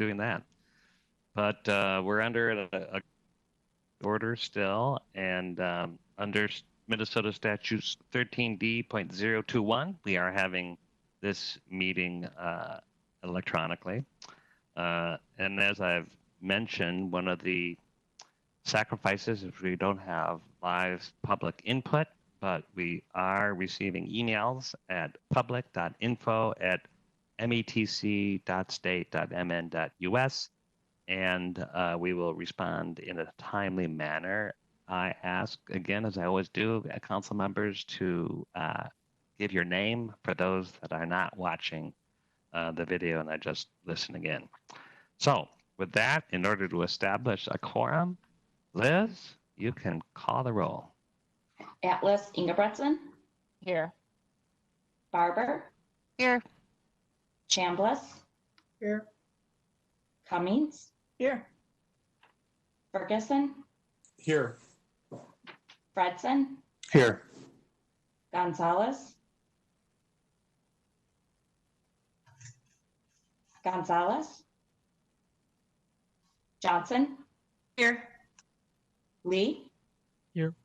doing that. But we're under a order still, and under Minnesota Statutes 13D.021, we are having this meeting electronically. And as I've mentioned, one of the sacrifices is we don't have live public input, but we are receiving emails at public.info@metc.state.mn.us, and we will respond in a timely manner. I ask, again, as I always do, council members to give your name for those that are not watching the video and are just listening in. So with that, in order to establish a quorum, Liz, you can call the roll. Atlas Ingebretson. Here. Barber. Here. Chambliss. Here. Cummings. Here. Ferguson. Here. Fredson. Here. Gonzalez. Gonzalez. Johnson. Here. Lee. Here.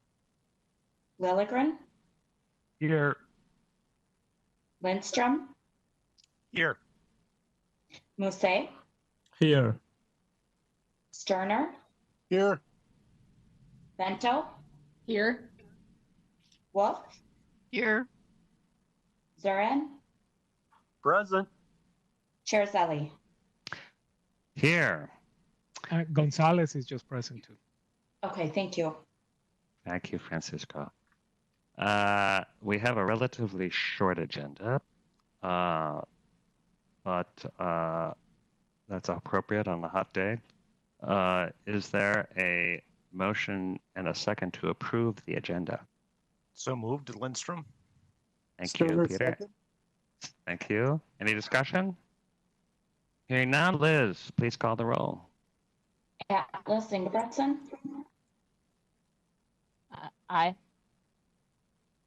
Lilligren. Here. Lindstrom. Here. Musset. Here. Sterner. Here. Bento. Here. Wolf. Here. Zurin. Present. Cherzelli. Here. Gonzalez is just present too. Okay, thank you. Thank you, Francisco. We have a relatively short agenda, but that's appropriate on a hot day. Is there a motion and a second to approve the agenda? So moved, Lindstrom. Thank you, Peter. Second. Thank you. Any discussion? Hearing none, Liz, please call the roll. Atlas Ingebretson. Aye.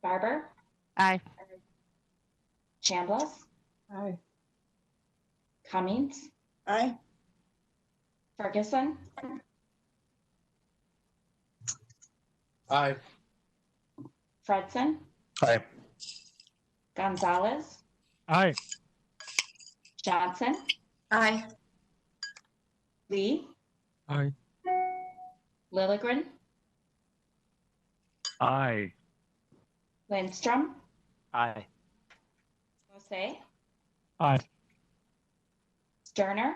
Barber. Aye. Chambliss. Aye. Cummings. Aye. Ferguson. Aye. Fredson. Aye. Gonzalez. Aye. Johnson. Aye. Lee. Aye. Lilligren. Aye. Lindstrom. Aye. Musset. Aye. Sterner.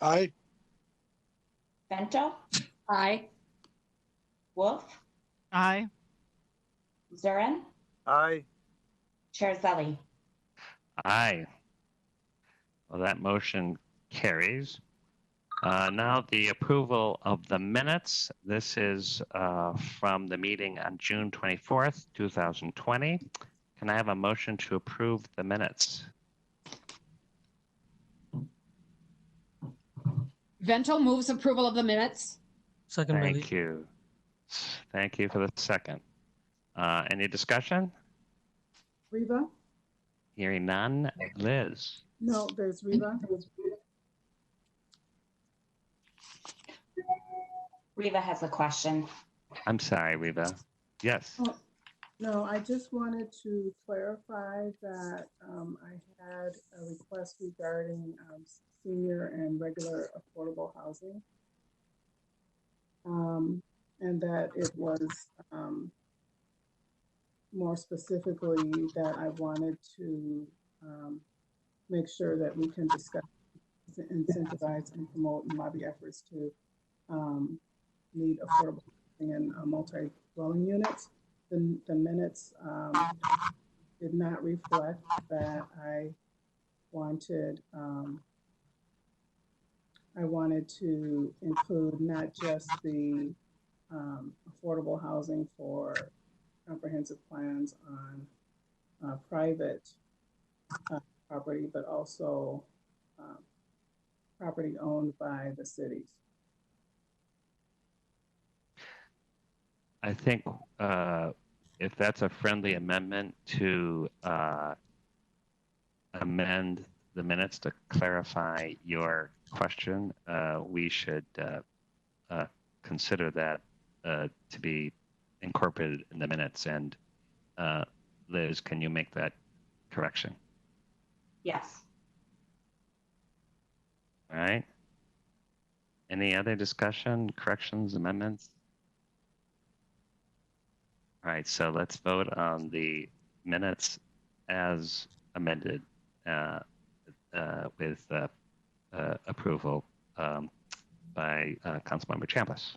Aye. Bento. Aye. Wolf. Aye. Zurin. Aye. Cherzelli. Aye. Well, that motion carries. Now the approval of the minutes. This is from the meeting on June 24th, 2020. Can I have a motion to approve the minutes? Vento moves approval of the minutes. Second, Thank you. Thank you for the second. Any discussion? Reva? Hearing none. Liz? No, there's Reva. Reva has a question. I'm sorry, Reva. Yes. Oh, no, I just wanted to clarify that I had a request regarding senior and regular affordable housing. And that it was more specifically that I wanted to make sure that we can discuss, incentivize, and promote and lobby efforts to meet affordable housing and multi-dwelling units. The minutes did not reflect that I wanted to include not just the affordable housing for comprehensive plans on private property, but also property owned by the cities. I think if that's a friendly amendment to amend the minutes to clarify your question, we should consider that to be incorporated in the minutes. And Liz, can you make that correction? Yes. All right. Any other discussion, corrections, amendments? All right, so let's vote on the minutes as amended with approval by Councilmember Chambliss.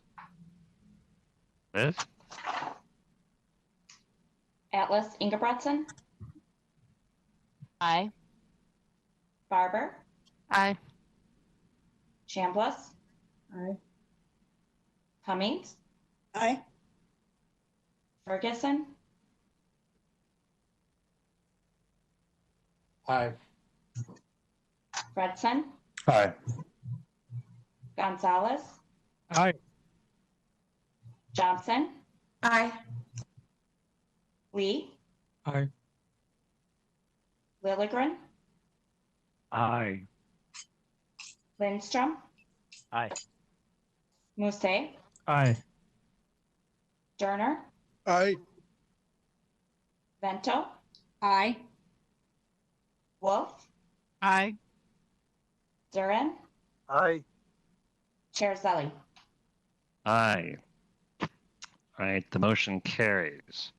Liz? Atlas Ingebretson, Aye. Barber, Aye. Chambliss, Aye. Cummings, Aye. Ferguson, Aye. Fredson, Aye. Gonzalez, Aye. Johnson, Aye. Lee, Aye. Lilligren, Aye. Lindstrom, Aye. Musse, Aye. Sterner, Aye. Vento, Aye. Wolf, Aye. Durin, Aye. Chair Zelli. Aye. All right, the motion carries.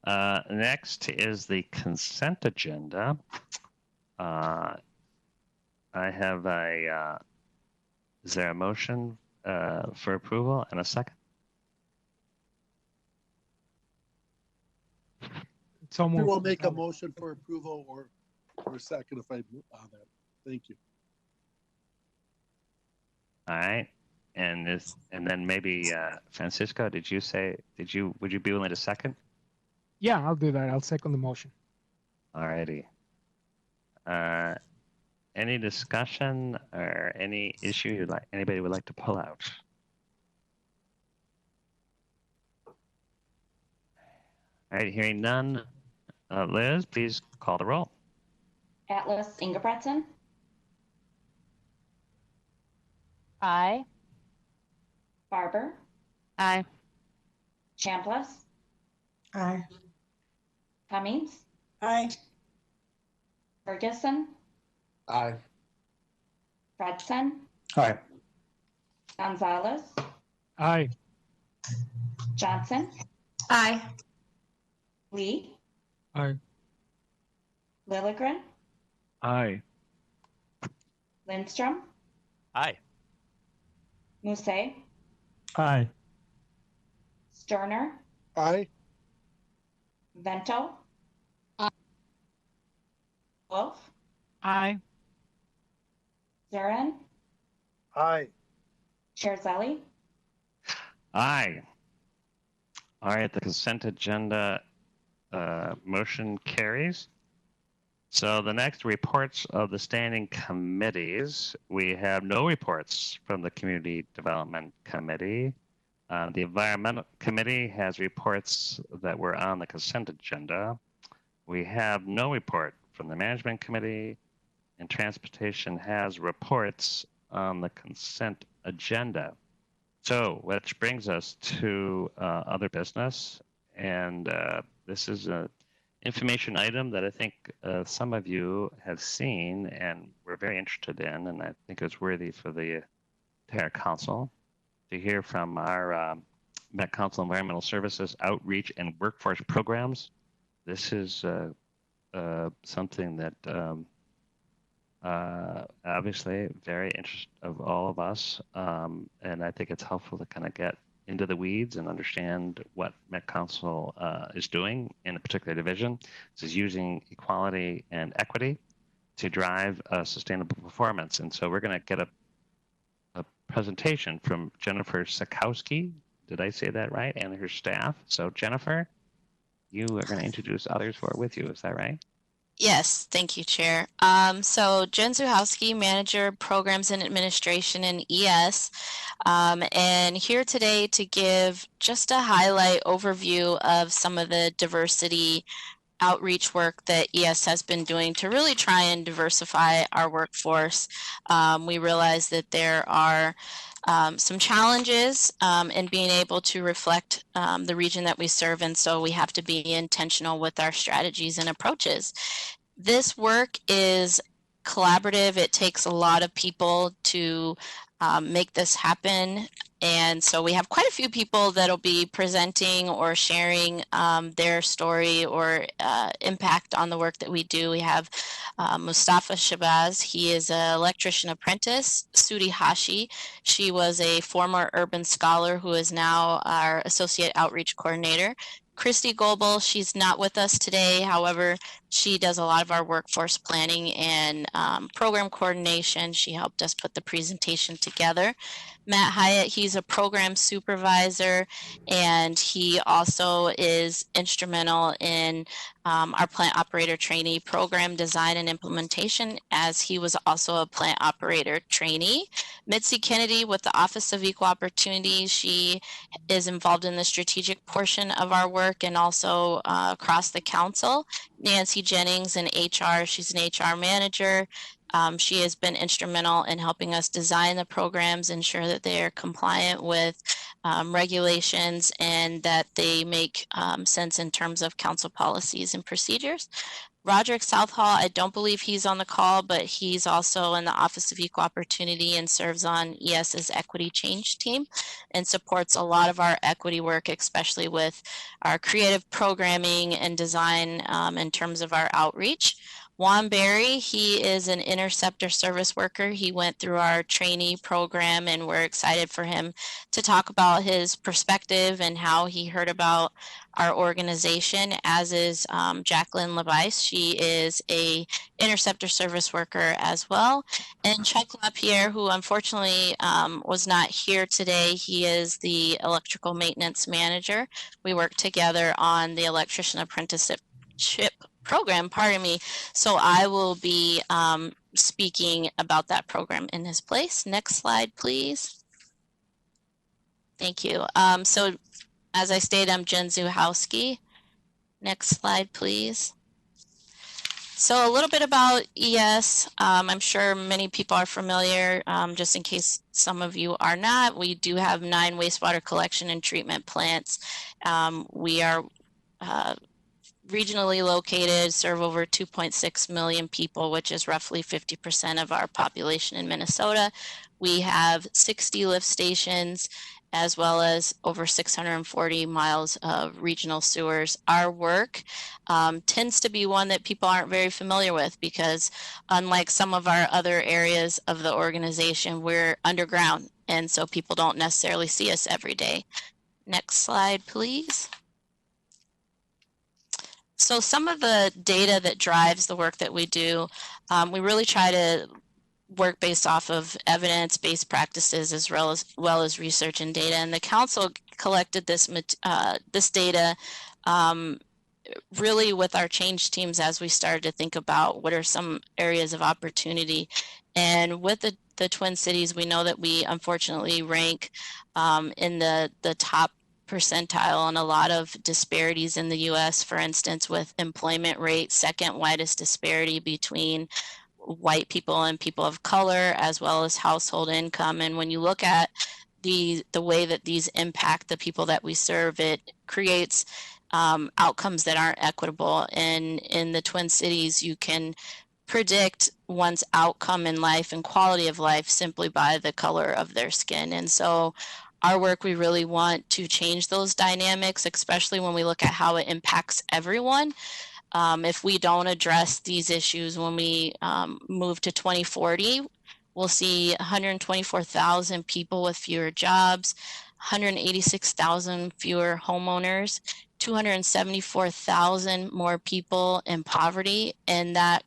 Next is the consent agenda. I have is there a motion for approval and a second? So We moved. will make a motion for approval or second if I on that. Thank you. All right. And then maybe Francisco, would you be willing to second? Yeah, I'll do that. I'll second the motion. All righty. Any discussion or any issue anybody would like to pull out? All right, hearing none. Liz, please call the roll. Atlas Ingebretson, Aye. Barber, Aye. Chambliss, Aye. Cummings, Aye. Ferguson, Aye. Fredson, Aye. Gonzalez, Aye. Johnson, Aye. Lee, Aye. Lilligren, Aye. Lindstrom, Aye. Musse, Aye. Sterner, Aye. Vento, Aye. Wolf, Aye. Durin, Aye. Chair Zelli. Aye. All right, the consent agenda motion carries. So the next reports of the standing committees, we have no reports from the Community Development Committee. The Environmental Committee has reports that were on the consent agenda. We have no report from the Management Committee, and Transportation has reports on the consent agenda. So, which brings us to other business, and this is an information item that I think some of you have seen and were very interested in, and I think it's worthy for the entire council to hear from our Met Council Environmental Services Outreach and Workforce Programs. This is something that obviously very interesting of all of us, and I think it's helpful to kind of get into the weeds and understand what Met Council is doing in a particular division. This is using equality and equity to drive sustainable performance. And so we're going to get a presentation from Jennifer Sikowski. Did I say that right? And her staff. So Jennifer, you are going to introduce others who are with you. Is that right? Yes, thank you, Chair. So Jen Zuhowski, Manager, Programs and Administration in ES, and here today to give just a highlight overview of some of the diversity outreach work that ES has been doing to really try and diversify our workforce. We realize that there are some challenges in being able to reflect the region that we serve, and so we have to be intentional with our strategies and approaches. This work is collaborative. It takes a lot of people to make this happen. And so we have quite a few people that'll be presenting or sharing their story or impact on the work that we do. We have Mustafa Shabazz. He is an electrician apprentice. Sudi Hashi. She was a former urban scholar who is now our associate outreach coordinator. Christy Goebel, she's not with us today. However, she does a lot of our workforce planning and program coordination. She helped us put the presentation together. Matt Hyatt, he's a program supervisor, and he also is instrumental in our plant operator trainee program design and implementation, as he was also a plant operator trainee. Mitzi Kennedy with the Office of Equal Opportunity, she is involved in the strategic portion of our work and also across the council. Nancy Jennings in HR, she's an HR manager. She has been instrumental in helping us design the programs, ensure that they are compliant with regulations and that they make sense in terms of council policies and procedures. Roderick Southall, I don't believe he's on the call, but he's also in the Office of Equal Opportunity and serves on ES's Equity Change team and supports a lot of our equity work, especially with our creative programming and design in terms of our outreach. Juan Berry, he is an interceptor service worker. He went through our trainee program, and we're excited for him to talk about his perspective and how he heard about our organization, as is Jacqueline Levice. She is a interceptor service worker as well. And Chuck LaPierre, who unfortunately was not here today, he is the electrical maintenance manager. We work together on the Electrician Apprenticeship program, pardon me. So I will be speaking about that program in his place. Next slide, please. Thank you. So as I stated, I'm Jen Zuhowski. Next slide, please. So a little bit about ES. I'm sure many people are familiar, just in case some of you are not. We do have 9 wastewater collection and treatment plants. We are regionally located, serve over 2.6 million people, which is roughly 50% of our population in Minnesota. We have 60 lift stations, as well as over 640 miles of regional sewers. Our work tends to be one that people aren't very familiar with because unlike some of our other areas of the organization, we're underground, and so people don't necessarily see us every day. Next slide, please. So some of the data that drives the work that we do, we really try to work based off of evidence-based practices as well as research and data. And the council collected this data really with our change teams as we started to think about what are some areas of opportunity. And with the Twin Cities, we know that we unfortunately rank in the top percentile on a lot of disparities in the US, for instance, with employment rate, second widest disparity between white people and people of color, as well as household income. And when you look at the way that these impact the people that we serve, it creates outcomes that aren't equitable. And in the Twin Cities, you can predict one's outcome in life and quality of life simply by the color of their skin. And so our work, we really want to change those dynamics, especially when we look at how it impacts everyone. If we don't address these issues when we move to 2040, we'll see 124,000 people with fewer jobs, 186,000 fewer homeowners, 274,000 more people in poverty, and that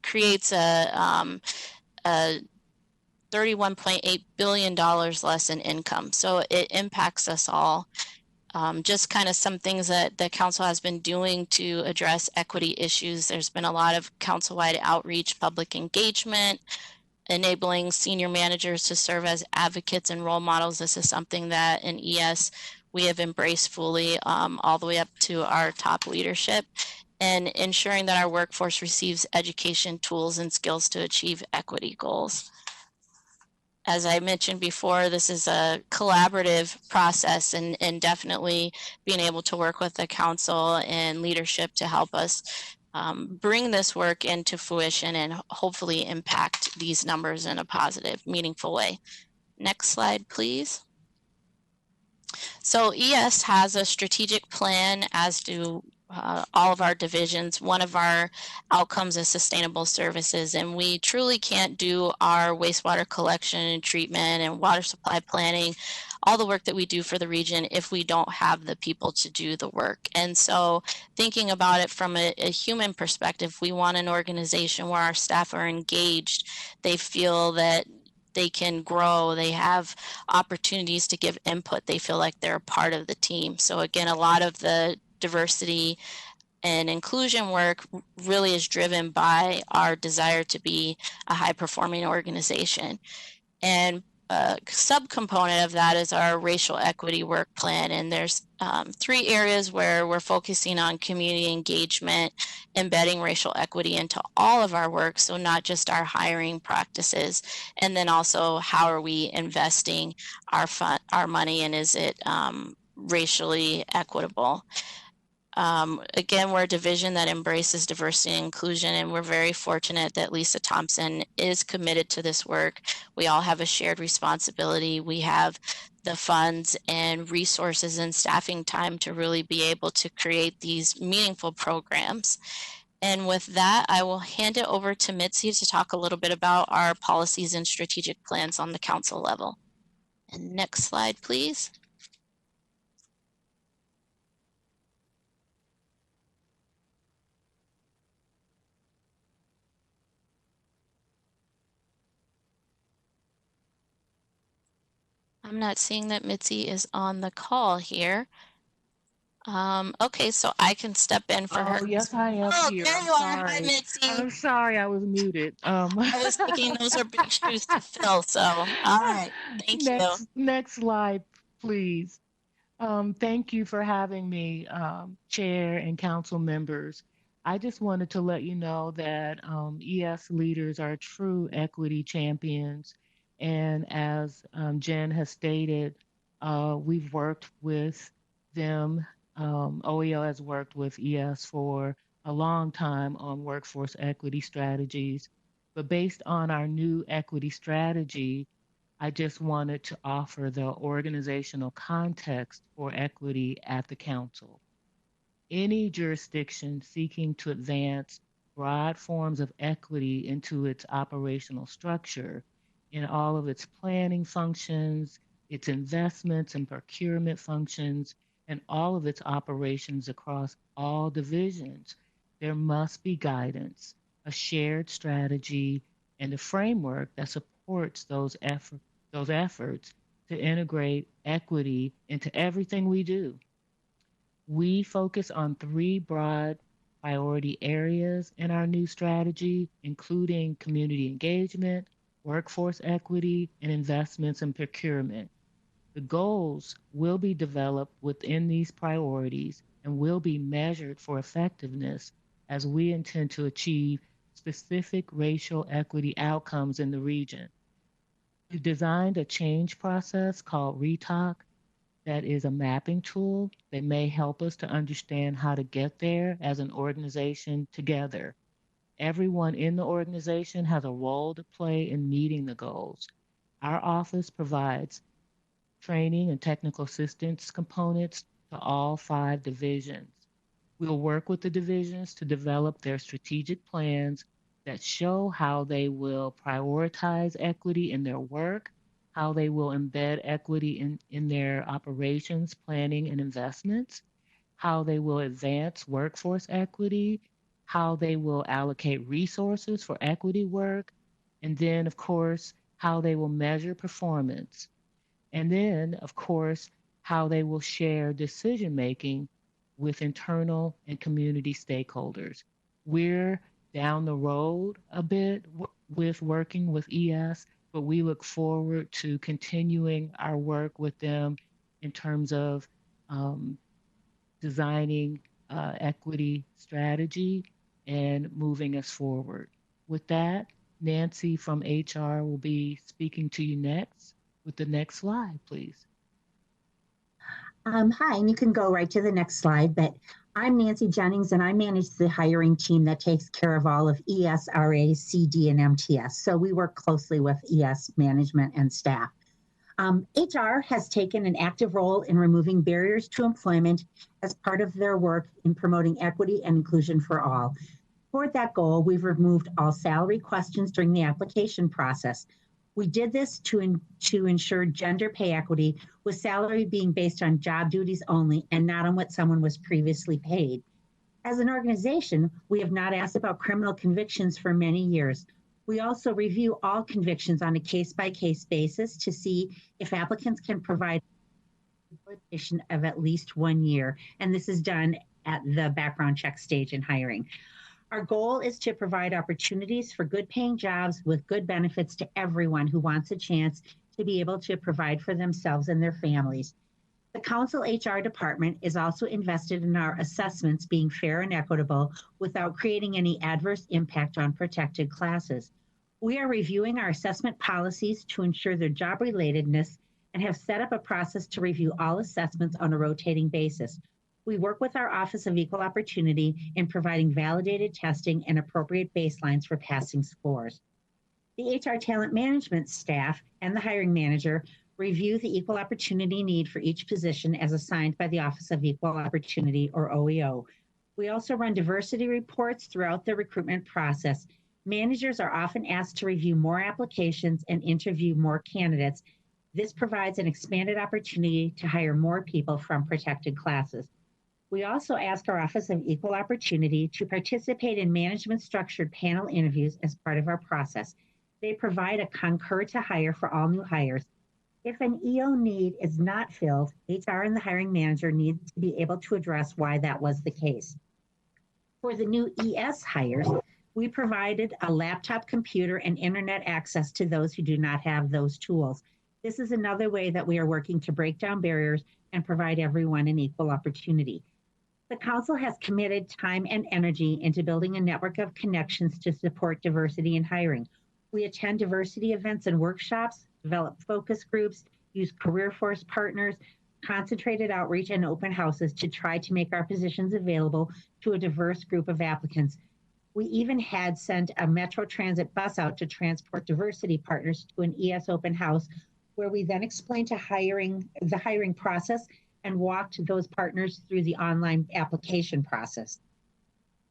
creates a $31.8 billion less in income. So it impacts us all. Just kind of some things that the council has been doing to address equity issues. There's been a lot of council-wide outreach, public engagement, enabling senior managers to serve as advocates and role models. This is something that in ES we have embraced fully all the way up to our top leadership. and ensuring that our workforce receives education, tools, and skills to achieve equity goals. As I mentioned before, this is a collaborative process, and definitely being able to work with the council and leadership to help us bring this work into fruition and hopefully impact these numbers in a positive, meaningful way. Next slide, please. So ES has a strategic plan, as do all of our divisions. One of our outcomes is sustainable services, and we truly can't do our wastewater collection and treatment and water supply planning, all the work that we do for the region, if we don't have the people to do the work. And so thinking about it from a human perspective, we want an organization where our staff are engaged. They feel that they can grow, they have opportunities to give input, they feel like they're a part of the team. So again, a lot of the diversity and inclusion work really is driven by our desire to be a high performing organization. And a subcomponent of that is our racial equity work plan. And there's 3 areas where we're focusing on community engagement, embedding racial equity into all of our work, so not just our hiring practices, and then also how are we investing our money, and is it racially equitable. Again, we're a division that embraces diversity and inclusion, and we're very fortunate that Lisa Thompson is committed to this work. We all have a shared responsibility. We have the funds and resources and staffing time to really be able to create these meaningful programs. And with that, I will hand it over to Mitzi to talk a little bit about our policies and strategic plans on the council level. And next slide, please. I'm not seeing that Mitzi is on the call here. Okay, so I can step in for her. Oh, yes, I am Oh, here. there I'm you are. Hi, sorry. Mitzi. I'm sorry, I was muted. I was thinking those are big shoes to fill. So, all right. Thank you. Next slide, please. Thank you for having me, Chair and council members. I just wanted to let you know that ES leaders are true equity champions. And as Jen has stated, we've worked with them. OEO has worked with ES for a long time on workforce equity strategies. But based on our new equity strategy, I just wanted to offer the organizational context for equity at the council. Any jurisdiction seeking to advance broad forms of equity into its operational structure in all of its planning functions, its investments and procurement functions, and all of its operations across all divisions, there must be guidance, a shared strategy, and a framework that supports those efforts to integrate equity into everything we do. We focus on 3 broad priority areas in our new strategy, including community engagement, workforce equity, and investments and procurement. The goals will be developed within these priorities and will be measured for effectiveness as we intend to achieve specific racial equity outcomes in the region. We've designed a change process called ReTalk that is a mapping tool that may help us to understand how to get there as an organization together. Everyone in the organization has a role to play in meeting the goals. Our office provides training and technical assistance components to all 5 divisions. We'll work with the divisions to develop their strategic plans that show how they will prioritize equity in their work, how they will embed equity in their operations, planning, and investments, how they will advance workforce equity, how they will allocate resources for equity work, and then, of course, how they will measure performance. And then, of course, how they will share decision making with internal and community stakeholders. We're down the road a bit with working with ES, but we look forward to continuing our work with them in terms of designing equity strategy and moving us forward. With that, Nancy from HR will be speaking to you next with the next slide, please. Hi, and you can go right to the next slide, but I'm Nancy Jennings and I manage the hiring team that takes care of all of ES, RA, CD, and MTS. So we work closely with ES management and staff. HR has taken an active role in removing barriers to employment as part of their work in promoting equity and inclusion for all. Toward that goal, we've removed all salary questions during the application process. We did this to ensure gender pay equity, with salary being based on job duties only and not on what someone was previously paid. As an organization, we have not asked about criminal convictions for many years. We also review all convictions on a case-by-case basis to see if applicants can provide rehabilitation of at least 1 year, and this is done at the background check stage in hiring. Our goal is to provide opportunities for good paying jobs with good benefits to everyone who wants a chance to be able to provide for themselves and their families. The Council HR department is also invested in our assessments being fair and equitable without creating any adverse impact on protected classes. We are reviewing our assessment policies to ensure their job relatedness and have set up a process to review all assessments on a rotating basis. We work with our Office of Equal Opportunity in providing validated testing and appropriate baselines for passing scores. The HR talent management staff and the hiring manager review the equal opportunity need for each position as assigned by the Office of Equal Opportunity, or OEO. We also run diversity reports throughout the recruitment process. Managers are often asked to review more applications and interview more candidates. This provides an expanded opportunity to hire more people from protected classes. We also ask our Office of Equal Opportunity to participate in management-structured panel interviews as part of our process. They provide a concur to hire for all new hires. If an EO need is not filled, HR and the hiring manager need to be able to address why that was the case. For the new ES hires, we provided a laptop computer and internet access to those who do not have those tools. This is another way that we are working to break down barriers and provide everyone an equal opportunity. The Council has committed time and energy into building a network of connections to support diversity in hiring. We attend diversity events and workshops, develop focus groups, use career force partners, concentrated outreach, and open houses to try to make our positions available to a diverse group of applicants. We even had sent a Metro Transit bus out to transport diversity partners to an ES open house, where we then explained the hiring process and walked those partners through the online application process.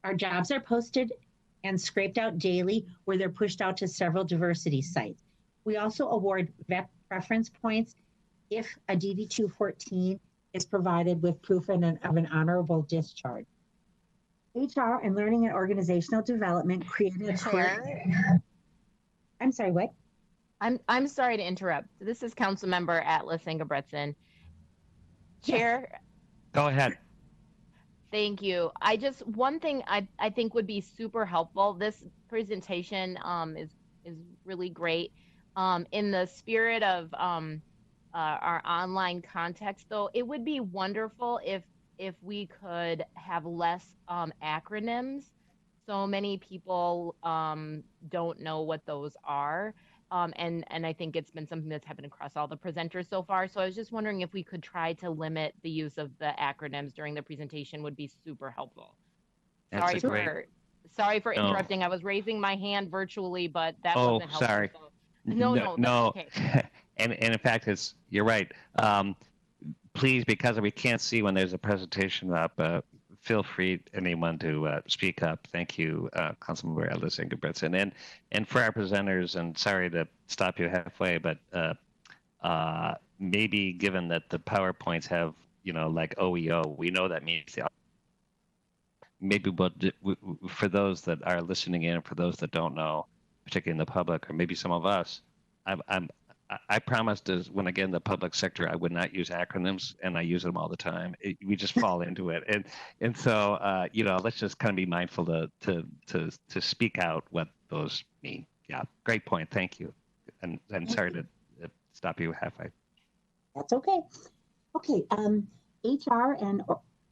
Our jobs are posted and scraped out daily, where they're pushed out to several diversity sites. We also award VEP preference points if a DD 214 is provided with proof of an honorable discharge. HR and Learning and Organizational Development created a Chair? I'm sorry, what? I'm sorry to interrupt. This is Councilmember Atlas Ingebretson. Chair? Go ahead. Thank you. One thing I think would be super helpful. This presentation is really great. In the spirit of our online context, though, it would be wonderful if we could have less acronyms. So many people don't know what those are. And I think it's been something that's happened across all the presenters so far. So I was just wondering if we could try to limit the use of the acronyms during the presentation would be super helpful. Sorry for interrupting. I was raising my hand virtually, but that wasn't helpful. Sorry. So, no. Okay. And in fact, you're right. Please, because we can't see when there's a presentation up, feel free, anyone, to speak up. Thank you, Councilmember Ellis Ingebretson. And for our presenters, and sorry to stop you halfway, but maybe given that the PowerPoints have, like OEO, we know that means maybe for those that are listening in, for those that don't know, particularly in the public, or maybe some of us, I promised when I get in the public sector, I would not use acronyms, and I use them all the time. We just fall into it, and so let's just kind of be mindful to speak out what those mean. Yeah, great point. Thank you, and sorry to stop you halfway. That's okay. Okay, HR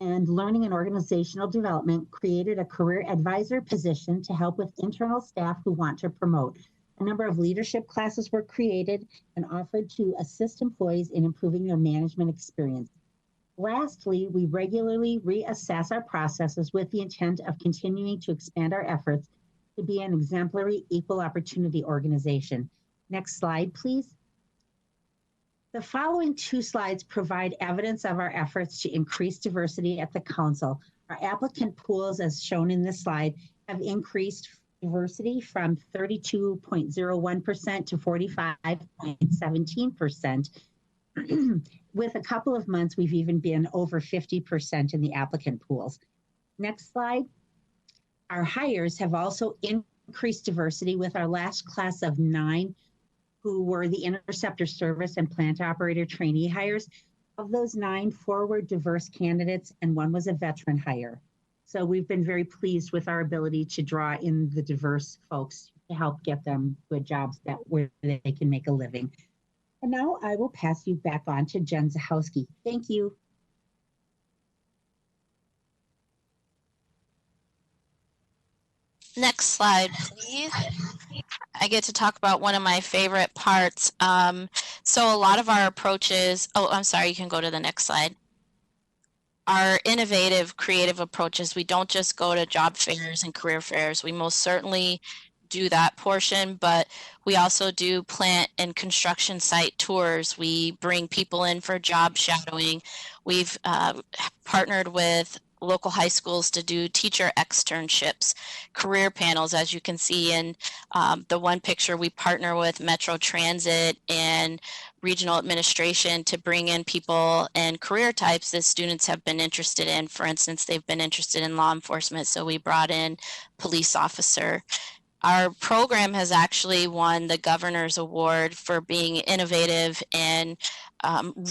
and Learning and Organizational Development created a career advisor position to help with internal staff who want to promote. A number of leadership classes were created and offered to assist employees in improving their management experience. Lastly, we regularly reassess our processes with the intent of continuing to expand our efforts to be an exemplary equal opportunity organization. Next slide, please. The following 2 slides provide evidence of our efforts to increase diversity at the council. Our applicant pools, as shown in this slide, have increased diversity from 32.01% to 45.17%. With a couple of months, we've even been over 50% in the applicant pools. Next slide. Our hires have also increased diversity with our last class of 9 who were the interceptor service and plant operator trainee hires. Of those 9, 4 were diverse candidates and 1 was a veteran hire. So we've been very pleased with our ability to draw in the diverse folks to help get them good jobs where they can make a living. And now I will pass you back on to Jen Zahowski. Thank you. Next slide, please. I get to talk about one of my favorite parts. So a lot of our approaches, oh, I'm sorry, you can go to the next slide. Our innovative, creative approaches, we don't just go to job fairs and career fairs. We most certainly do that portion, but we also do plant and construction site tours. We bring people in for job shadowing. We've partnered with local high schools to do teacher externships, career panels. As you can see in the one picture, we partner with Metro Transit and regional administration to bring in people and career types that students have been interested in. For instance, they've been interested in law enforcement, so we brought in police officer. Our program has actually won the Governor's Award for being innovative and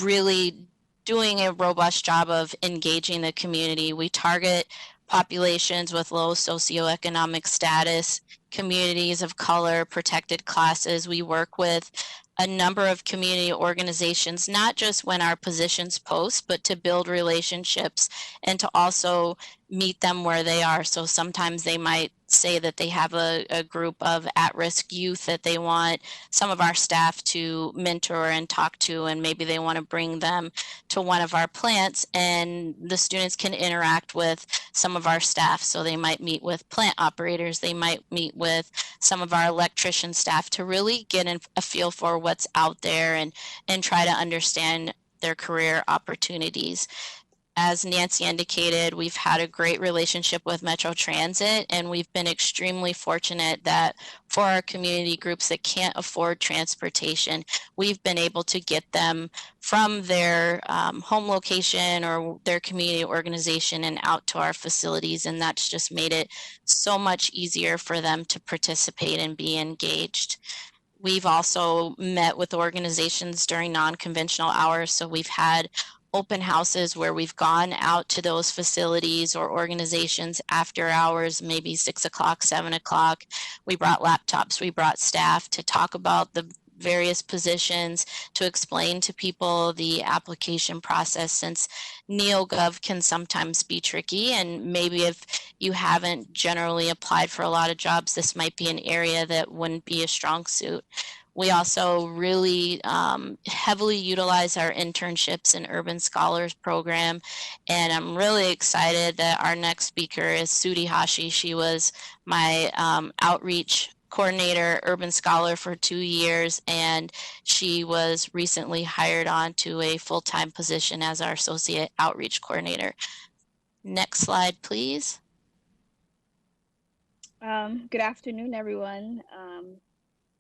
really doing a robust job of engaging the community. We target populations with low socioeconomic status, communities of color, protected classes. We work with a number of community organizations, not just when our positions post, but to build relationships and to also meet them where they are. So sometimes they might say that they have a group of at-risk youth that they want some of our staff to mentor and talk to, and maybe they want to bring them to one of our plants, and the students can interact with some of our staff. So they might meet with plant operators, they might meet with some of our electrician staff to really get a feel for what's out there and try to understand their career opportunities. As Nancy indicated, we've had a great relationship with Metro Transit, and we've been extremely fortunate that for our community groups that can't afford transportation, we've been able to get them from their home location or their community organization and out to our facilities, and that's just made it so much easier for them to participate and be engaged. We've also met with organizations during non-conventional hours, so we've had open houses where we've gone out to those facilities or organizations after hours, maybe 6 o'clock, 7 o'clock. We brought laptops, we brought staff to talk about the various positions, to explain to people the application process, since NeoGov can sometimes be tricky, and maybe if you haven't generally applied for a lot of jobs, this might be an area that wouldn't be a strong suit. We also really heavily utilize our internships and Urban Scholars program, and I'm really excited that our next speaker is Sudi Hashi. She was my outreach coordinator, Urban Scholar for 2 years, and she was recently hired on to a full-time position as our associate outreach coordinator. Next slide, please. Good afternoon, everyone.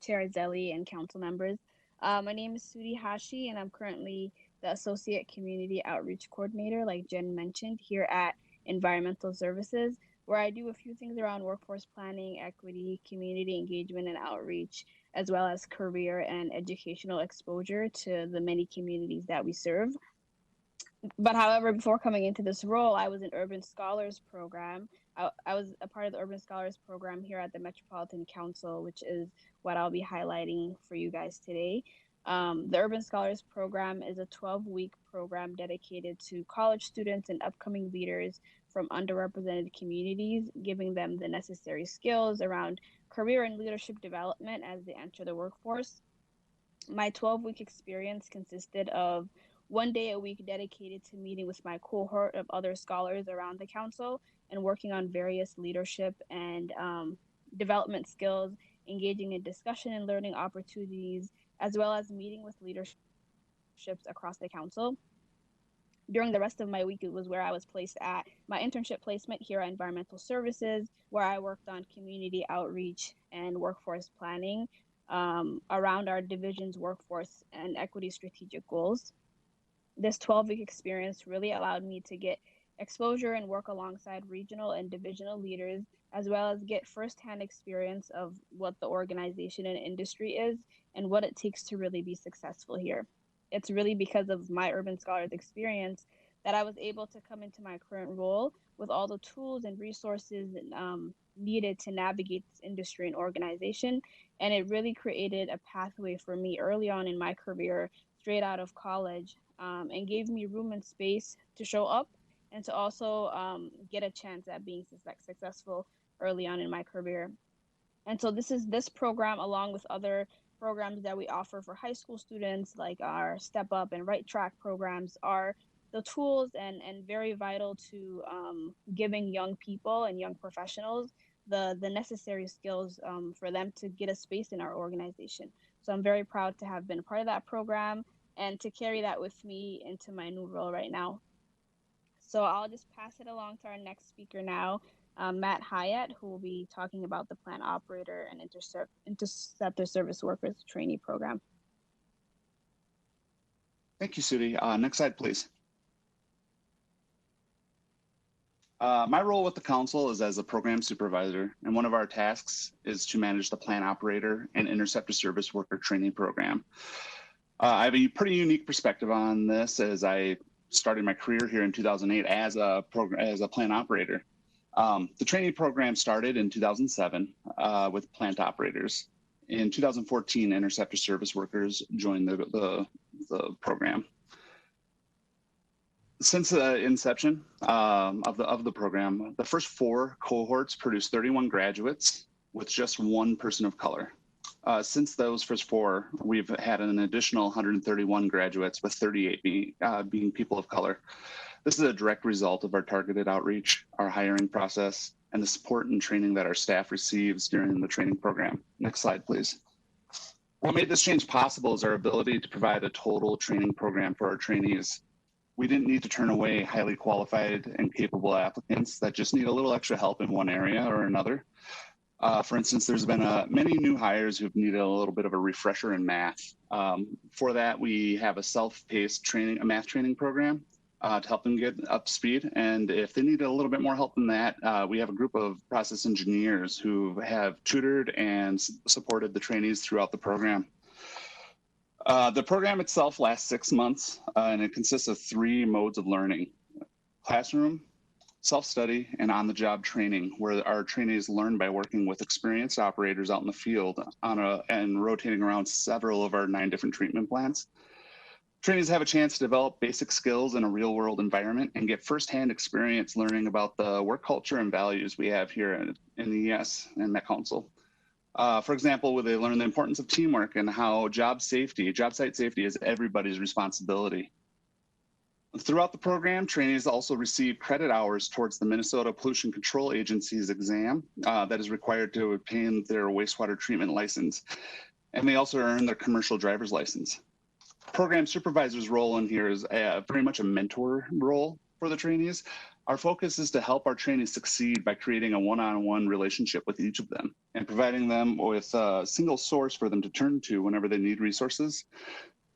Chair Zelli and council members. My name is Sudi Hashi, and I'm currently the Associate Community Outreach Coordinator, like Jen mentioned, here at Environmental Services, where I do a few things around workforce planning, equity, community engagement, and outreach, as well as career and educational exposure to the many communities that we serve. But however, before coming into this role, I was in Urban Scholars program. I was a part of the Urban Scholars program here at the Metropolitan Council, which is what I'll be highlighting for you guys today. The Urban Scholars Program is a 12-week program dedicated to college students and upcoming leaders from underrepresented communities, giving them the necessary skills around career and leadership development as they enter the workforce. My 12-week experience consisted of 1 day a week dedicated to meeting with my cohort of other scholars around the council and working on various leadership and development skills, engaging in discussion and learning opportunities, as well as meeting with leaderships across the council. During the rest of my week, it was where I was placed at my internship placement here at Environmental Services, where I worked on community outreach and workforce planning around our division's workforce and equity strategic goals. This 12-week experience really allowed me to get exposure and work alongside regional and divisional leaders, as well as get firsthand experience of what the organization and industry is and what it takes to really be successful here. It's really because of my Urban Scholars experience that I was able to come into my current role with all the tools and resources needed to navigate this industry and organization. And it really created a pathway for me early on in my career, straight out of college, and gave me room and space to show up and to also get a chance at being successful early on in my career. And so this program, along with other programs that we offer for high school students, like our Step Up and Right Track programs, are the tools and very vital to giving young people and young professionals the necessary skills for them to get a space in our organization. So I'm very proud to have been a part of that program and to carry that with me into my new role right now. So I'll just pass it along to our next speaker now, Matt Hyatt, who will be talking about the plant operator and interceptor service workers trainee program. Thank you, Sudi. Next slide, please. My role with the council is as a program supervisor, and one of our tasks is to manage the plant operator and interceptor service worker training program. I have a pretty unique perspective on this, as I started my career here in 2008 as a plant operator. The training program started in 2007 with plant operators. In 2014, interceptor service workers joined the program. Since the inception of the program, the first 4 cohorts produced 31 graduates with just 1 person of color. Since those first 4, we've had an additional 131 graduates, with 38 being people of color. This is a direct result of our targeted outreach, our hiring process, and the support and training that our staff receives during the training program. Next slide, please. What made this change possible is our ability to provide a total training program for our trainees. We didn't need to turn away highly qualified and capable applicants that just need a little extra help in one area or another. For instance, there's been many new hires who've needed a little bit of a refresher in math. For that, we have a self-paced training, a math training program to help them get up to speed. And if they need a little bit more help than that, we have a group of process engineers who have tutored and supported the trainees throughout the program. The program itself lasts 6 months, and it consists of 3 modes of learning: classroom, self-study, and on-the-job training, where our trainees learn by working with experienced operators out in the field and rotating around several of our 9 different treatment plants. Trainees have a chance to develop basic skills in a real-world environment and get firsthand experience learning about the work culture and values we have here in ES and Met Council. For example, where they learn the importance of teamwork and how job site safety is everybody's responsibility. Throughout the program, trainees also receive credit hours towards the Minnesota Pollution Control Agency's exam that is required to obtain their wastewater treatment license. And they also earn their commercial driver's license. Program supervisor's role in here is very much a mentor role for the trainees. Our focus is to help our trainees succeed by creating a one-on-one relationship with each of them and providing them with a single source for them to turn to whenever they need resources.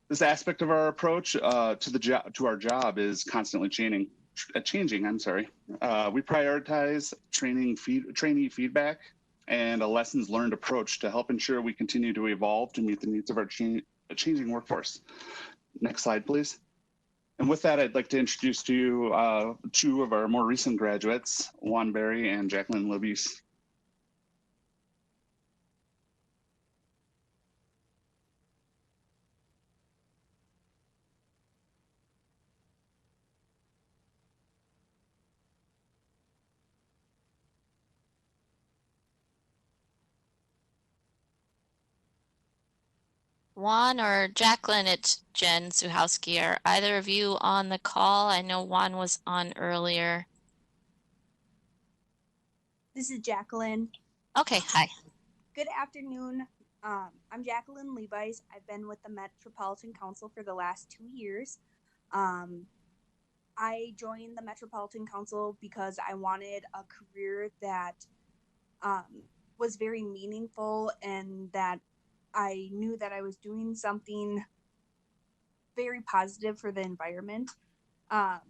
This aspect of our approach to our job is constantly changing. We prioritize trainee feedback and a lessons learned approach to help ensure we continue to evolve to meet the needs of our changing workforce. Next slide, please. And with that, I'd like to introduce to you 2 of our more recent graduates, Juan Berry and Jacqueline Labisse. Juan or Jacqueline, it's Jen Zuhowski. Are either of you on the call? I know Juan was on earlier. This is Jacqueline. Okay, hi. Good afternoon. I'm Jacqueline Levi's. I've been with the Metropolitan Council for the last 2 years. I joined the Metropolitan Council because I wanted a career that was very meaningful and that I knew that I was doing something very positive for the environment. I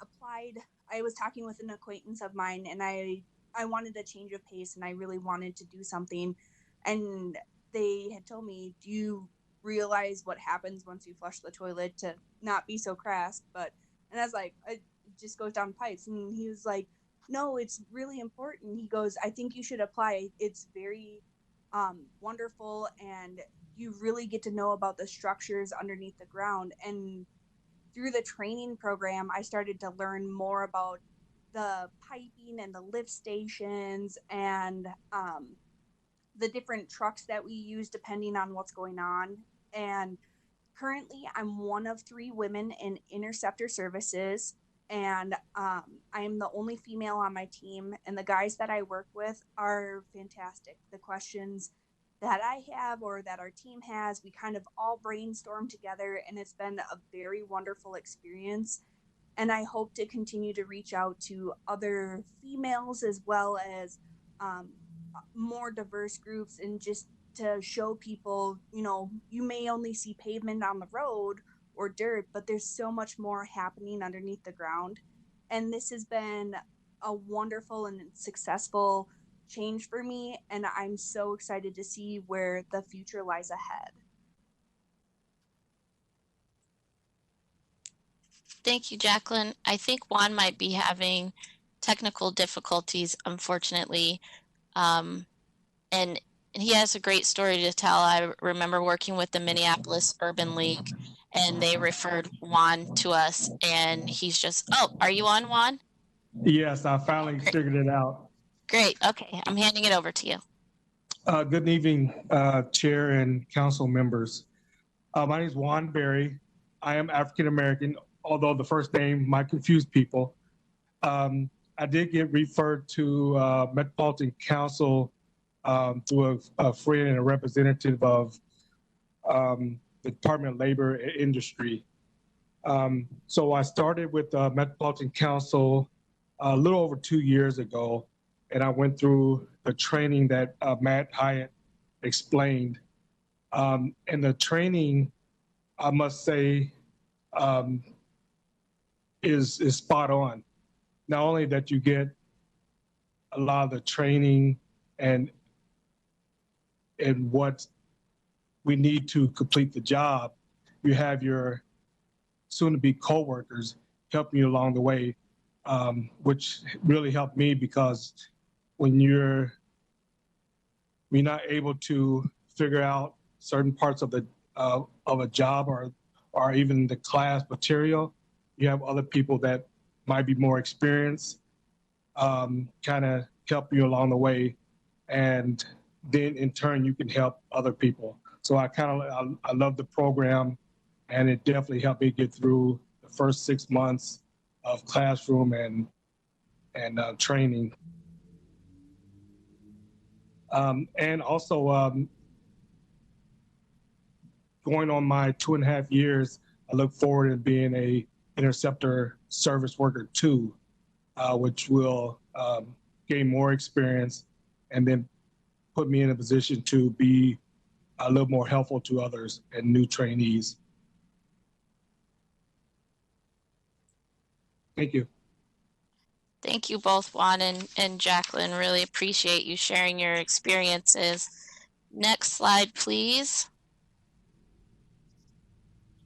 applied, I was talking with an acquaintance of mine, and I wanted a change of pace, and I really wanted to do something. And they had told me, do you realize what happens once you flush the toilet, to not be so crass? And I was like, it just goes down pipes. And he was like, no, it's really important. He goes, I think you should apply. It's very wonderful, and you really get to know about the structures underneath the ground. And through the training program, I started to learn more about the piping and the lift stations and the different trucks that we use depending on what's going on. And currently, I'm one of 3 women in interceptor services, and I am the only female on my team, and the guys that I work with are fantastic. The questions that I have or that our team has, we kind of all brainstorm together, and it's been a very wonderful experience. And I hope to continue to reach out to other females as well as more diverse groups, and just to show people, you may only see pavement on the road or dirt, but there's so much more happening underneath the ground. And this has been a wonderful and successful change for me, and I'm so excited to see where the future lies ahead. Thank you, Jacqueline. I think Juan might be having technical difficulties, unfortunately. And he has a great story to tell. I remember working with the Minneapolis Urban League, and they referred Juan to us, and he's just, oh, are you on, Juan? Yes, I finally figured it out. Great. Okay, I'm handing it over to you. Good evening, Chair and Council members. My name is Juan Berry. I am African American, although the first name might confuse people. I did get referred to Metropolitan Council through a friend and a representative of the Department of Labor and Industry. So I started with Metropolitan Council a little over 2 years ago, and I went through the training that Matt Hyatt explained. And the training, I must say, is spot on. Not only that you get a lot of the training and what we need to complete the job, you have your soon-to-be coworkers helping you along the way, which really helped me, because when you're not able to figure out certain parts of a job or even the class material, you have other people that might be more experienced, kind of help you along the way, and then in turn you can help other people. So I love the program, and it definitely helped me get through the first 6 months of classroom and training. And also going on my 2.5 years, I look forward to being a interceptor service worker 2, which will gain more experience and then put me in a position to be a little more helpful to others and new trainees. Thank you. Thank you both, Juan and Jacqueline. Really appreciate you sharing your experiences. Next slide, please.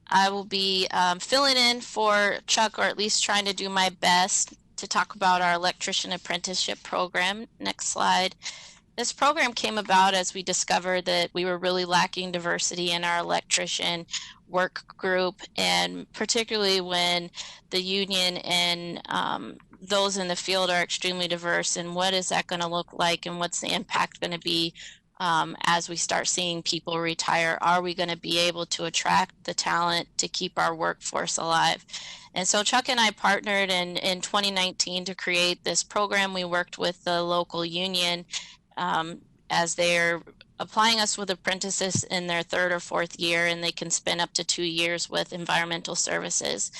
I will be filling in for Chuck, or at least trying to do my best to talk about our Electrician Apprenticeship program. Next slide. This program came about as we discovered that we were really lacking diversity in our electrician work group, and particularly when the union and those in the field are extremely diverse. And what is that going to look like, and what's the impact going to be as we start seeing people retire? Are we going to be able to attract the talent to keep our workforce alive? And so Chuck and I partnered in 2019 to create this program. We worked with the local union as they're applying us with apprentices in their 3rd or 4th year, and they can spend up to 2 years with environmental services.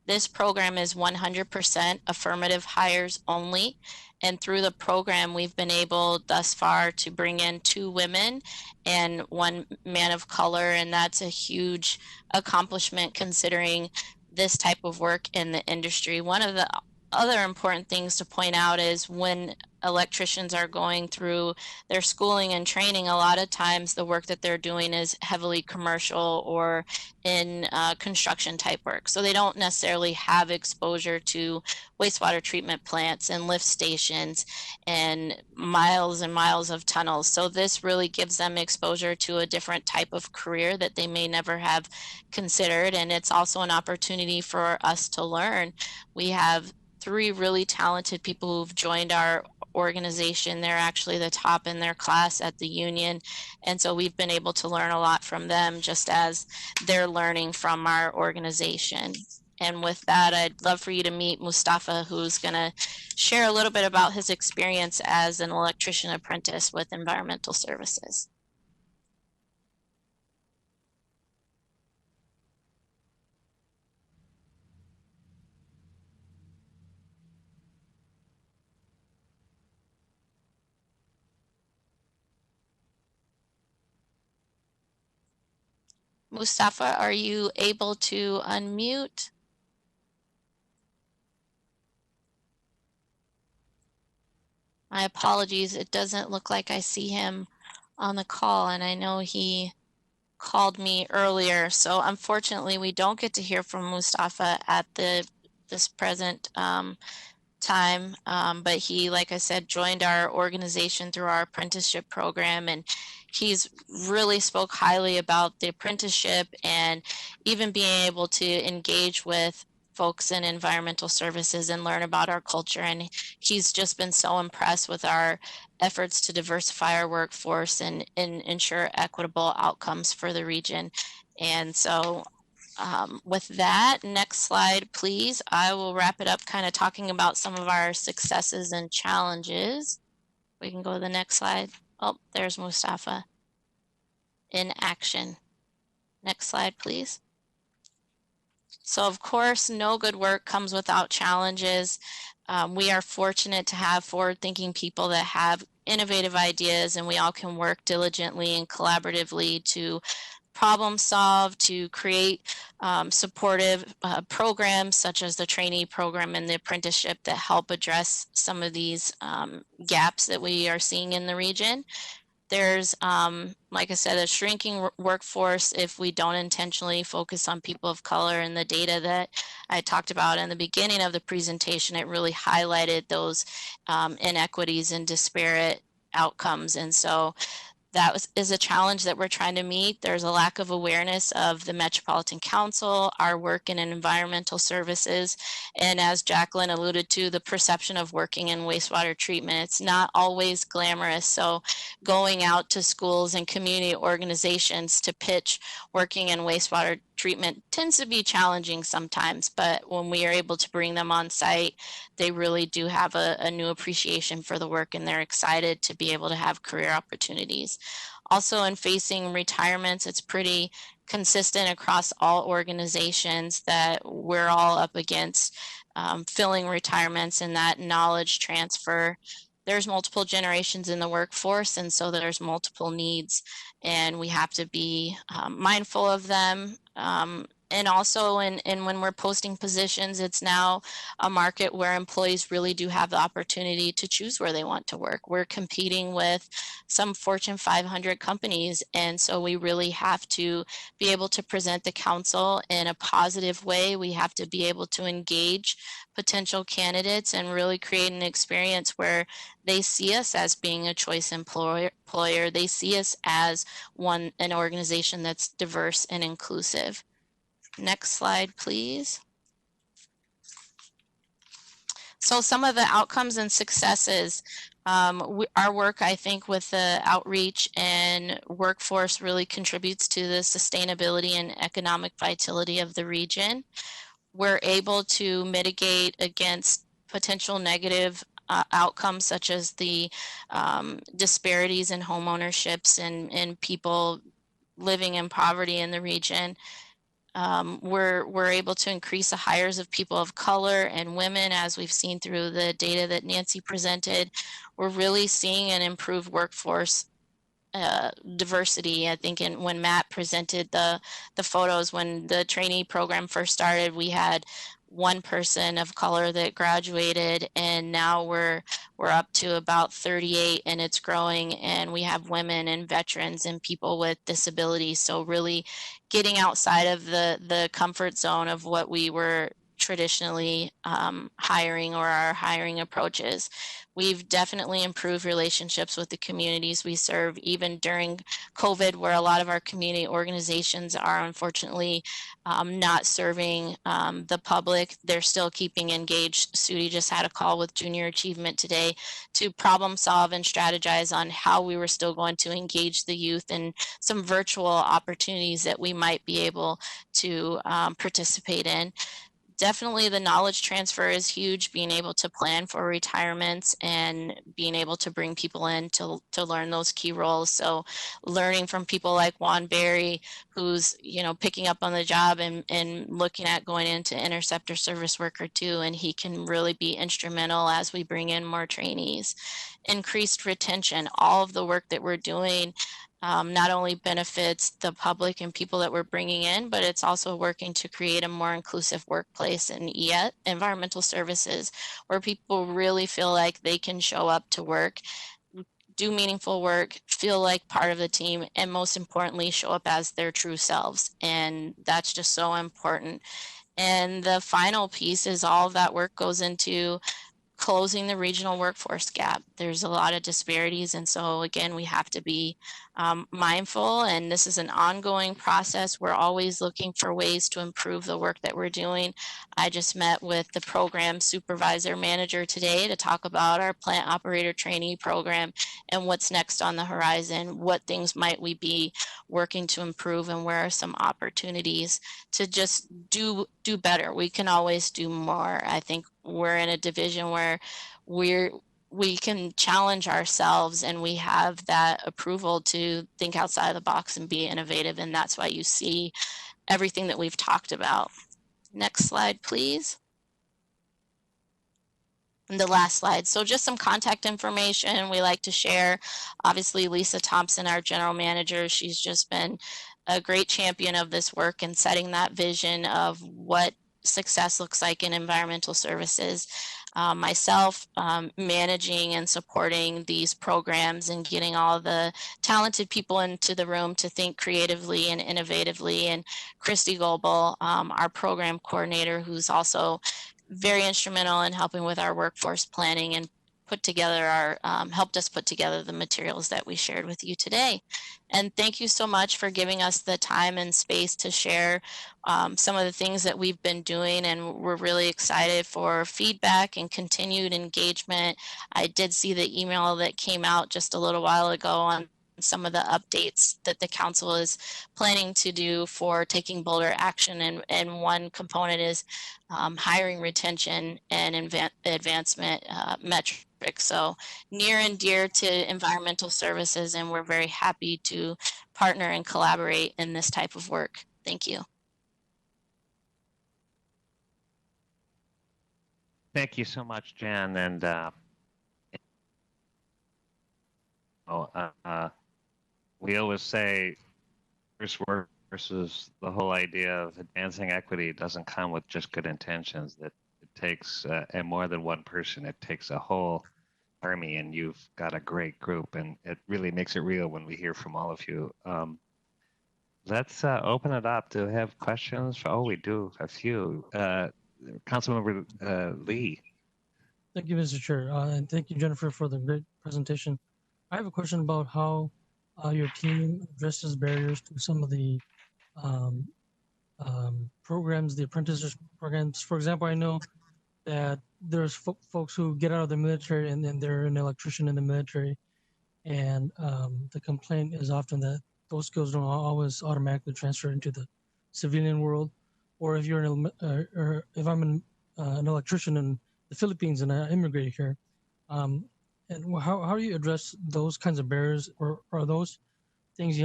This program is 100% affirmative hires only. And through the program, we've been able thus far to bring in 2 women and 1 man of color. And that's a huge accomplishment considering this type of work in the industry. One of the other important things to point out is when electricians are going through their schooling and training, a lot of times the work that they're doing is heavily commercial or in construction type work. So they don't necessarily have exposure to wastewater treatment plants and lift stations and miles of tunnels. So this really gives them exposure to a different type of career that they may never have considered. And it's also an opportunity for us to learn. We have 3 really talented people who've joined our organization. They're actually the top in their class at the union. And so we've been able to learn a lot from them just as they're learning from our organization. And with that, I'd love for you to meet Mustafa, who's going to share a little bit about his experience as an electrician apprentice with environmental services. Mustafa, are you able to unmute? My apologies. It doesn't look like I see him on the call, and I know he called me earlier. So unfortunately, we don't get to hear from Mustafa at this present time, but he, like I said, joined our organization through our apprenticeship program, and he's really spoke highly about the apprenticeship and even being able to engage with folks in environmental services and learn about our culture. And he's just been so impressed with our efforts to diversify our workforce and ensure equitable outcomes for the region. And so with that, next slide, please. I will wrap it up kind of talking about some of our successes and challenges. We can go to the next slide. Oh, there's Mustafa in action. Next slide, please. So of course, no good work comes without challenges. We are fortunate to have forward-thinking people that have innovative ideas, and we all can work diligently and collaboratively to problem solve, to create supportive programs such as the trainee program and the apprenticeship that help address some of these gaps that we are seeing in the region. There's, like I said, a shrinking workforce if we don't intentionally focus on people of color, and the data that I talked about in the beginning of the presentation, it really highlighted those inequities and disparate outcomes. And so that is a challenge that we're trying to meet. There's a lack of awareness of the Metropolitan Council, our work in environmental services, and as Jacqueline alluded to, the perception of working in wastewater treatment. It's not always glamorous. So going out to schools and community organizations to pitch working in wastewater treatment tends to be challenging sometimes, but when we are able to bring them on site, they really do have a new appreciation for the work, and they're excited to be able to have career opportunities. Also, in facing retirements, it's pretty consistent across all organizations that we're all up against filling retirements and that knowledge transfer. There's multiple generations in the workforce, and so there's multiple needs, and we have to be mindful of them. And also, when we're posting positions, it's now a market where employees really do have the opportunity to choose where they want to work. We're competing with some Fortune 500 companies, and so we really have to be able to present the council in a positive way. We have to be able to engage potential candidates and really create an experience where they see us as being a choice employer. They see us as an organization that's diverse and inclusive. Next slide, please. So some of the outcomes and successes. Our work, I think, with the outreach and workforce really contributes to the sustainability and economic vitality of the region. We're able to mitigate against potential negative outcomes such as the disparities in home ownerships and people living in poverty in the region. We're able to increase the hires of people of color and women, as we've seen through the data that Nancy presented. We're really seeing an improved workforce diversity. I think when Matt presented the photos when the trainee program first started, we had one person of color that graduated, and now we're up to about 38, and it's growing. And we have women and veterans and people with disabilities. So really getting outside of the comfort zone of what we were traditionally hiring or our hiring approaches. We've definitely improved relationships with the communities we serve, even during COVID, where a lot of our community organizations are unfortunately not serving the public. They're still keeping engaged. Sudi just had a call with Junior Achievement today to problem solve and strategize on how we were still going to engage the youth in some virtual opportunities that we might be able to participate in. Definitely the knowledge transfer is huge, being able to plan for retirements and being able to bring people in to learn those key roles. So learning from people like Juan Berry, who's, picking up on the job and looking at going into interceptor service worker too, and he can really be instrumental as we bring in more trainees. Increased retention, all of the work that we're doing not only benefits the public and people that we're bringing in, but it's also working to create a more inclusive workplace in environmental services, where people really feel like they can show up to work, do meaningful work, feel like part of the team, and most importantly, show up as their true selves. And that's just so important. And the final piece is all of that work goes into closing the regional workforce gap. There's a lot of disparities, and so again, we have to be mindful, and this is an ongoing process. We're always looking for ways to improve the work that we're doing. I just met with the program supervisor manager today to talk about our plant operator trainee program and what's next on the horizon, what things might we be working to improve, and where are some opportunities to just do better. We can always do more. I think we're in a division where we can challenge ourselves, and we have that approval to think outside the box and be innovative. And that's why you see everything that we've talked about. Next slide, please. And the last slide. So just some contact information we like to share. Obviously, Lisa Thompson, our general manager, she's just been a great champion of this work and setting that vision of what success looks like in environmental services. Myself managing and supporting these programs and getting all the talented people into the room to think creatively and innovatively. And Christy Goebel, our program coordinator, who's also very instrumental in helping with our workforce planning and put together helped us put together the materials that we shared with you today. And thank you so much for giving us the time and space to share some of the things that we've been doing, and we're really excited for feedback and continued engagement. I did see the email that came out just a little while ago on some of the updates that the council is planning to do for taking bolder action, and one component is hiring, retention, and advancement metrics. So near and dear to environmental services, and we're very happy to partner and collaborate in this type of work. Thank you. Thank you so much, Jen. And we always say first work versus the whole idea of advancing equity doesn't come with just good intentions. That it takes and more than one person. It takes a whole army, and you've got a great group, and it really makes it real when we hear from all of you. Let's open it up to have questions. Oh, we do a few. Councilmember Lee. Thank you, Mr. Chair, and thank you, Jennifer, for the great presentation. I have a question about how your team addresses barriers to some of the programs, the apprenticeship programs. For example, I know that there's folks who get out of the military and then they're an electrician in the military, and the complaint is often that those skills don't always automatically transfer into the civilian world. Or if you're or if I'm an electrician in the Philippines and I immigrated here, and how do you address those kinds of barriers, or are those things we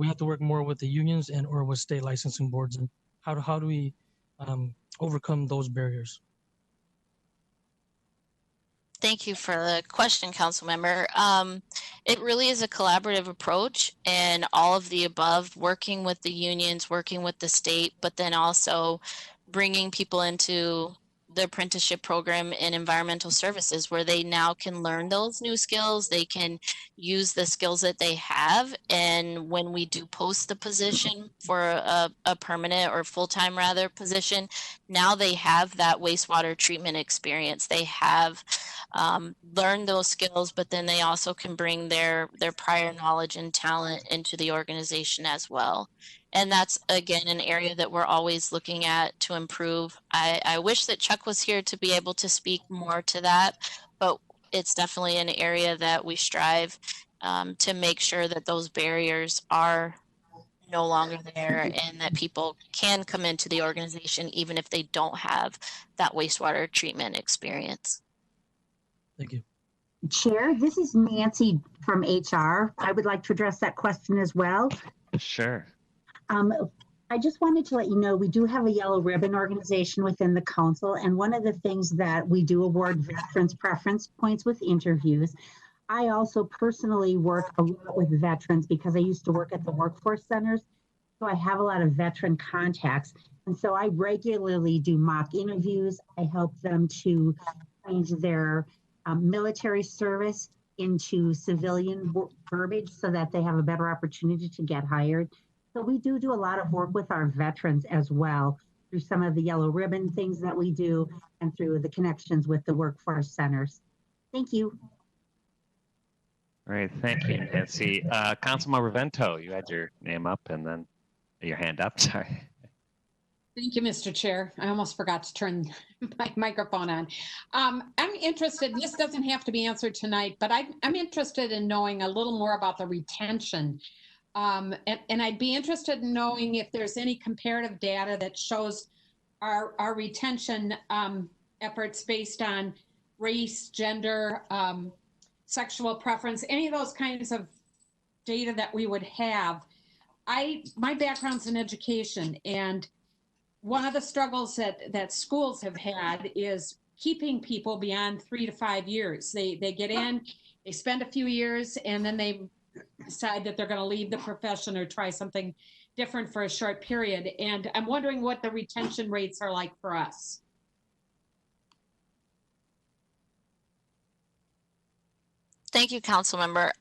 have to work more with the unions and or with state licensing boards, and how do we overcome those barriers? Thank you for the question, council member. It really is a collaborative approach, and all of the above, working with the unions, working with the state, but then also bringing people into the apprenticeship program in environmental services, where they now can learn those new skills. They can use the skills that they have. And when we do post the position for a permanent or full-time rather position, now they have that wastewater treatment experience. They have learned those skills, but then they also can bring their prior knowledge and talent into the organization as well. And that's, again, an area that we're always looking at to improve. I wish that Chuck was here to be able to speak more to that, but it's definitely an area that we strive to make sure that those barriers are no longer there, and that people can come into the organization even if they don't have that wastewater treatment experience. Thank you. Chair, this is Nancy from HR. I would like to address that question as well. Sure. I just wanted to let you know we do have a yellow ribbon organization within the council, and one of the things that we do award veterans preference points with interviews. I also personally work a lot with veterans because I used to work at the workforce centers, so I have a lot of veteran contacts, and so I regularly do mock interviews. I help them to change their military service into civilian verbiage so that they have a better opportunity to get hired. So we do a lot of work with our veterans as well through some of the yellow ribbon things that we do and through the connections with the workforce centers. Thank you. All right, thank you, Nancy. Councilmember Vento, you had your name up and then your hand up, sorry. Thank you, Mr. Chair. I almost forgot to turn my microphone on. I'm interested, this doesn't have to be answered tonight, but I'm interested in knowing a little more about the retention. And I'd be interested in knowing if there's any comparative data that shows our retention efforts based on race, gender, sexual preference, any of those kinds of data that we would have. My background's in education, and one of the struggles that schools have had is keeping people beyond 3 to 5 years. They get in, they spend a few years, and then they decide that they're going to leave the profession or try something different for a short period. And I'm wondering what the retention rates are like for us. Thank you, council member.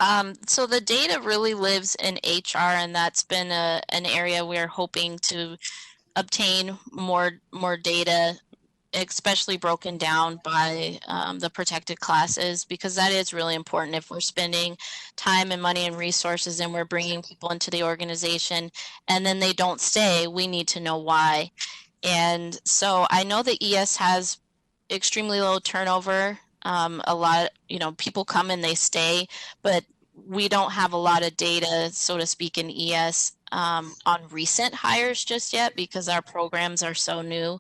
So the data really lives in HR, and that's been an area we're hoping to obtain more data, especially broken down by the protected classes, because that is really important. If we're spending time and money and resources and we're bringing people into the organization and then they don't stay, we need to know why. And so I know that ES has extremely low turnover. A lot, people come and they stay, but we don't have a lot of data, so to speak, in ES on recent hires just yet because our programs are so new.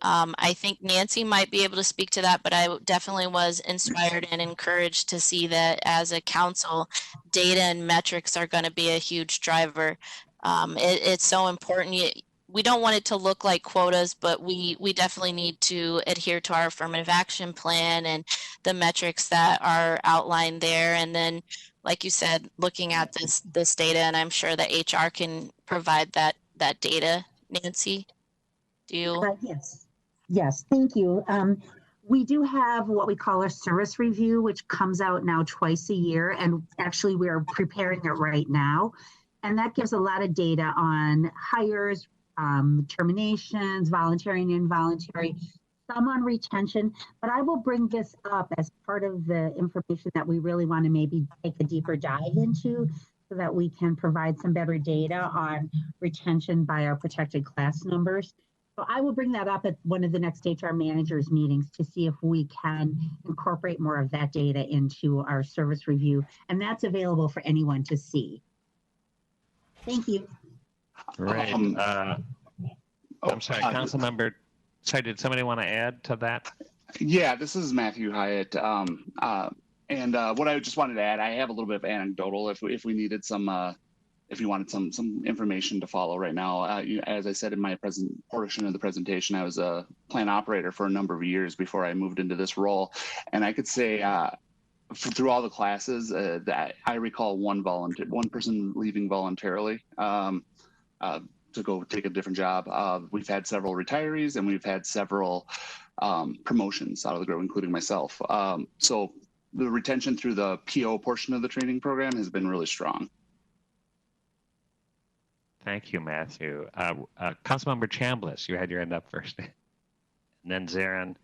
I think Nancy might be able to speak to that, but I definitely was inspired and encouraged to see that as a council, data and metrics are going to be a huge driver. It's so important. We don't want it to look like quotas, but we definitely need to adhere to our affirmative action plan and the metrics that are outlined there. And then, like you said, looking at this data, and I'm sure that HR can provide that data. Nancy, do you? Yes, thank you. We do have what we call a service review, which comes out now twice a year, and actually we are preparing it right now. And that gives a lot of data on hires, terminations, voluntary and involuntary, some on retention, but I will bring this up as part of the information that we really want to maybe take a deeper dive into so that we can provide some better data on retention by our protected class numbers. So I will bring that up at one of the next HR managers meetings to see if we can incorporate more of that data into our service review. And that's available for anyone to see. Thank you. Right. I'm sorry, Councilmember. Sorry, did somebody want to add to that? Yeah, this is Matthew Hyatt. And what I just wanted to add, I have a little bit of anecdotal if we needed some, if you wanted some information to follow right now. As I said in my portion of the presentation, I was a plant operator for a number of years before I moved into this role. And I could say through all the classes that I recall one person leaving voluntarily to go take a different job. We've had several retirees and we've had several promotions out of the group, including myself. So the retention through the PO portion of the training program has been really strong. Thank you, Matthew. Councilmember Chambliss, you had your hand up first. And then Zarin,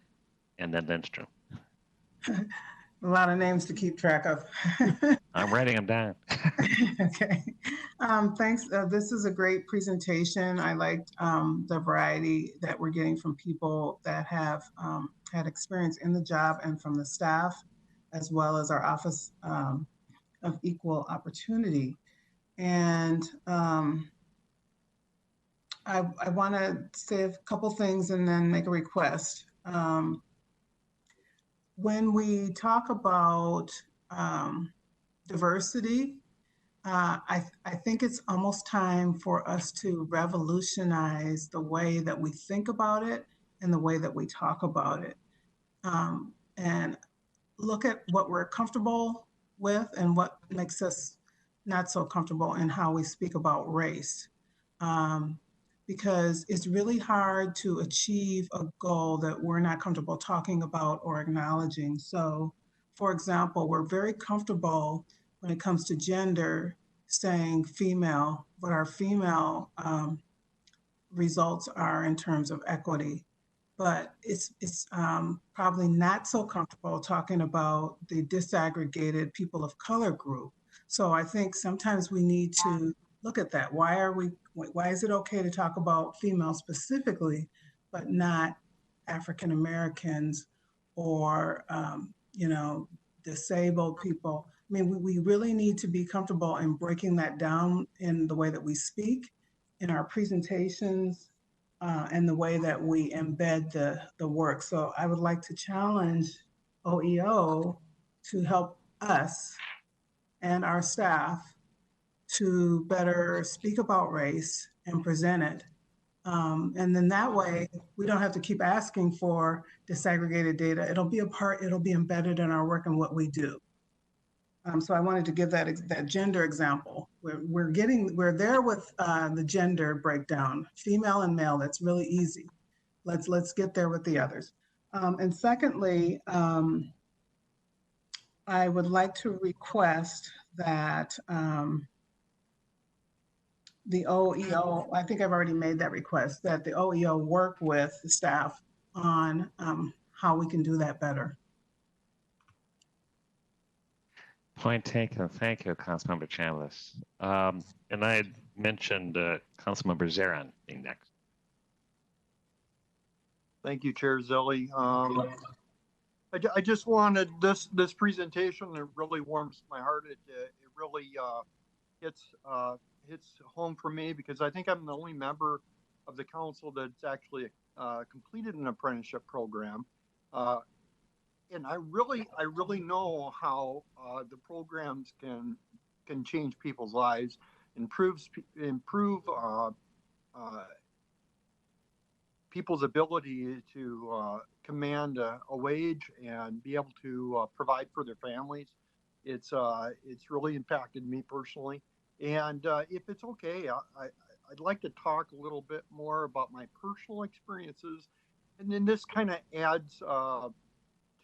and then Lindstrom. A lot of names to keep track of. I'm writing them down. Okay. Thanks. This is a great presentation. I liked the variety that we're getting from people that have had experience in the job and from the staff, as well as our Office of Equal Opportunity. And I want to say a couple things and then make a request. When we talk about diversity, I think it's almost time for us to revolutionize the way that we think about it and the way that we talk about it. And look at what we're comfortable with and what makes us not so comfortable in how we speak about race. Because it's really hard to achieve a goal that we're not comfortable talking about or acknowledging. So, for example, we're very comfortable when it comes to gender saying female, what our female results are in terms of equity. But it's probably not so comfortable talking about the disaggregated people of color group. So I think sometimes we need to look at that. Why is it okay to talk about females specifically, but not African Americans or, disabled people? I mean, we really need to be comfortable in breaking that down in the way that we speak, in our presentations, and the way that we embed the work. So I would like to challenge OEO to help us and our staff to better speak about race and present it. And then that way, we don't have to keep asking for disaggregated data. It'll be embedded in our work and what we do. So I wanted to give that gender example. We're there with the gender breakdown, female and male. That's really easy. Let's get there with the others. And secondly, I would like to request that the OEO, I think I've already made that request, that the OEO work with the staff on how we can do that better. Point taken. Thank you, Councilmember Chambliss. And I had mentioned Councilmember Zarin being next. Thank you, Chair Zelli. I just wanted this presentation. It really warms my heart. It really hits home for me because I think I'm the only member of the council that's actually completed an apprenticeship program. And I really know how the programs can change people's lives, improve people's ability to command a wage and be able to provide for their families. It's really impacted me personally. And if it's okay, I'd like to talk a little bit more about my personal experiences, and then this kind of adds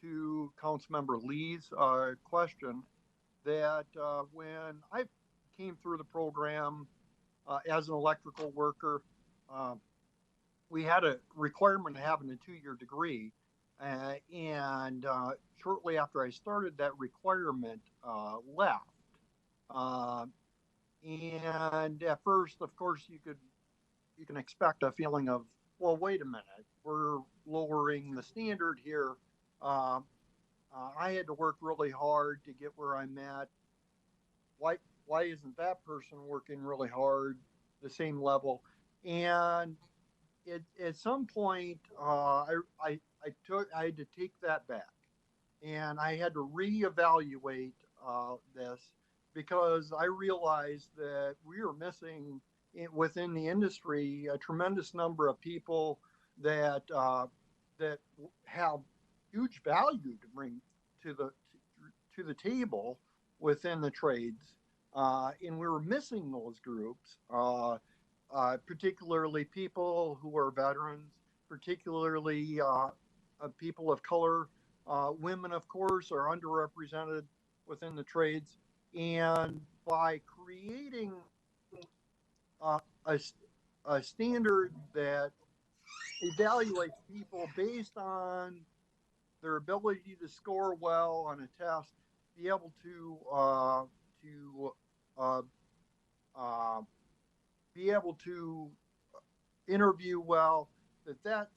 to Councilmember Lee's question that when I came through the program as an electrical worker, we had a requirement of having a 2-year degree. And shortly after I started, that requirement left. And at first, of course, you can expect a feeling of well, wait a minute, we're lowering the standard here. I had to work really hard to get where I'm at. Why isn't that person working really hard, the same level? And at some point, I had to take that back, and I had to reevaluate this because I realized that we are missing within the industry a tremendous number of people that that have huge value to bring to the table within the trades, and we were missing those groups, particularly people who are veterans, particularly people of color. Women, of course, are underrepresented within the trades, and by creating uh, a, a standard that evaluates people based on their ability to score well on a test, be able to uh, uh, be able to interview well. That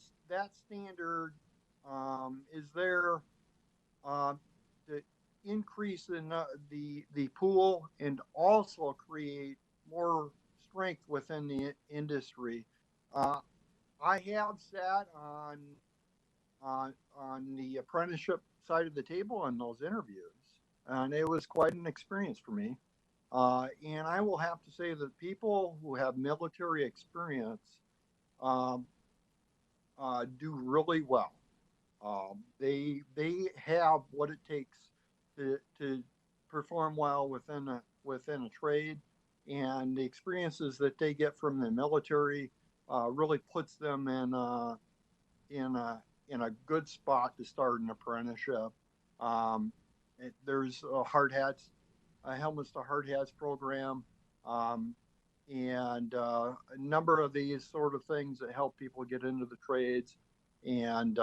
standard is there to increase the pool and also create more strength within the industry. Uh, I have sat on the apprenticeship side of the table on those interviews, and it was quite an experience for me. And I will have to say that people who have military experience um, do really well. They have what it takes to perform well within a trade, and the experiences that they get from the military really puts them in a good spot to start an apprenticeship. There's a helmets to hard hats program, um, and a number of these sort of things that help people get into the trades. And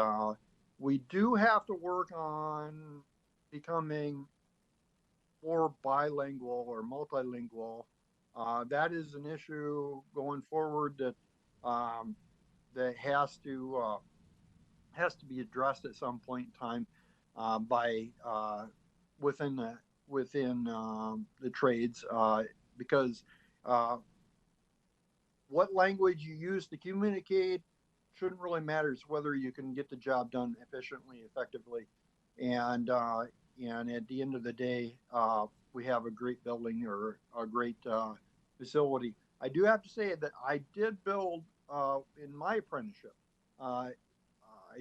we do have to work on becoming more bilingual or multilingual. That is an issue going forward that has to be addressed at some point in time by within the trades, because uh, what language you use to communicate shouldn't really matter. It's whether you can get the job done efficiently, effectively, and at the end of the day, we have a great building or a great facility. I do have to say that I did build in my apprenticeship. I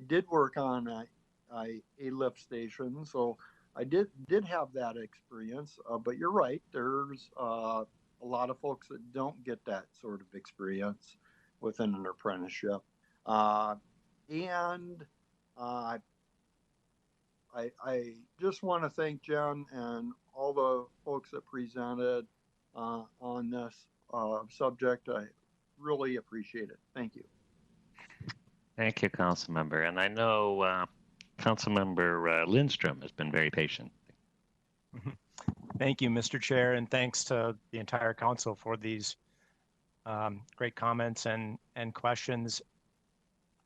did work on a lift station, so I did have that experience. But you're right, there's a lot of folks that don't get that sort of experience within an apprenticeship. And I just want to thank Jen and all the folks that presented on this subject. I really appreciate it. Thank you. Thank you, Council Member. And I know Council Member Lindstrom has been very patient. Thank you, Mr. Chair, and thanks to the entire council for these great comments and questions.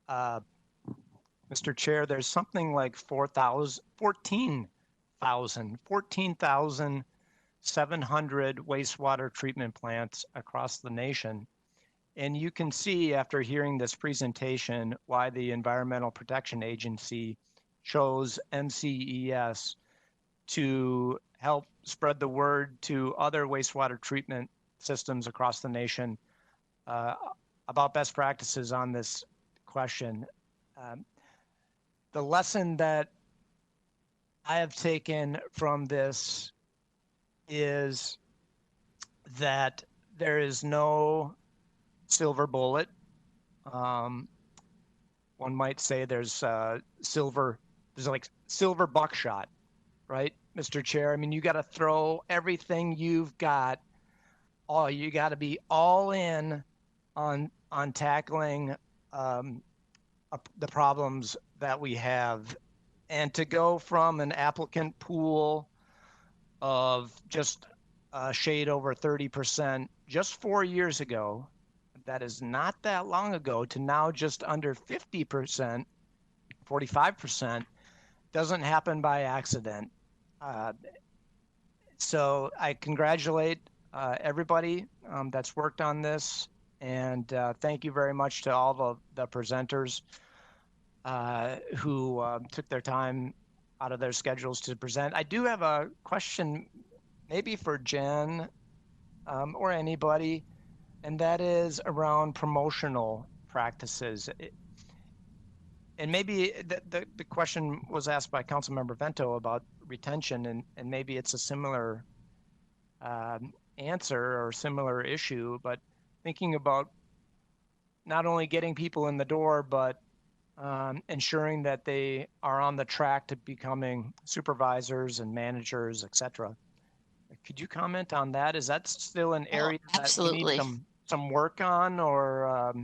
Mr. Chair, there's something like 14,700 wastewater treatment plants across the nation. And you can see after hearing this presentation why the Environmental Protection Agency chose MCES to help spread the word to other wastewater treatment systems across the nation about best practices on this question. The lesson that I have taken from this is that there is no silver bullet. One might say there's like silver buckshot, right, Mr. Chair? I mean, you got to throw everything you've got. You got to be all in on tackling the problems that we have, and to go from an applicant pool of just shade over 30% just 4 years ago that is not that long ago to now just under 50%, 45%, doesn't happen by accident. So I congratulate everybody that's worked on this, and thank you very much to all the presenters who took their time out of their schedules to present. I do have a question maybe for Jen or anybody, and that is around promotional practices. And maybe the question was asked by Councilmember Vento about retention, and maybe it's a similar answer or similar issue, but thinking about not only getting people in the door, but ensuring that they are on the track to becoming supervisors and managers, et cetera. Could you comment on that? Is that still an area that we need some work on, or?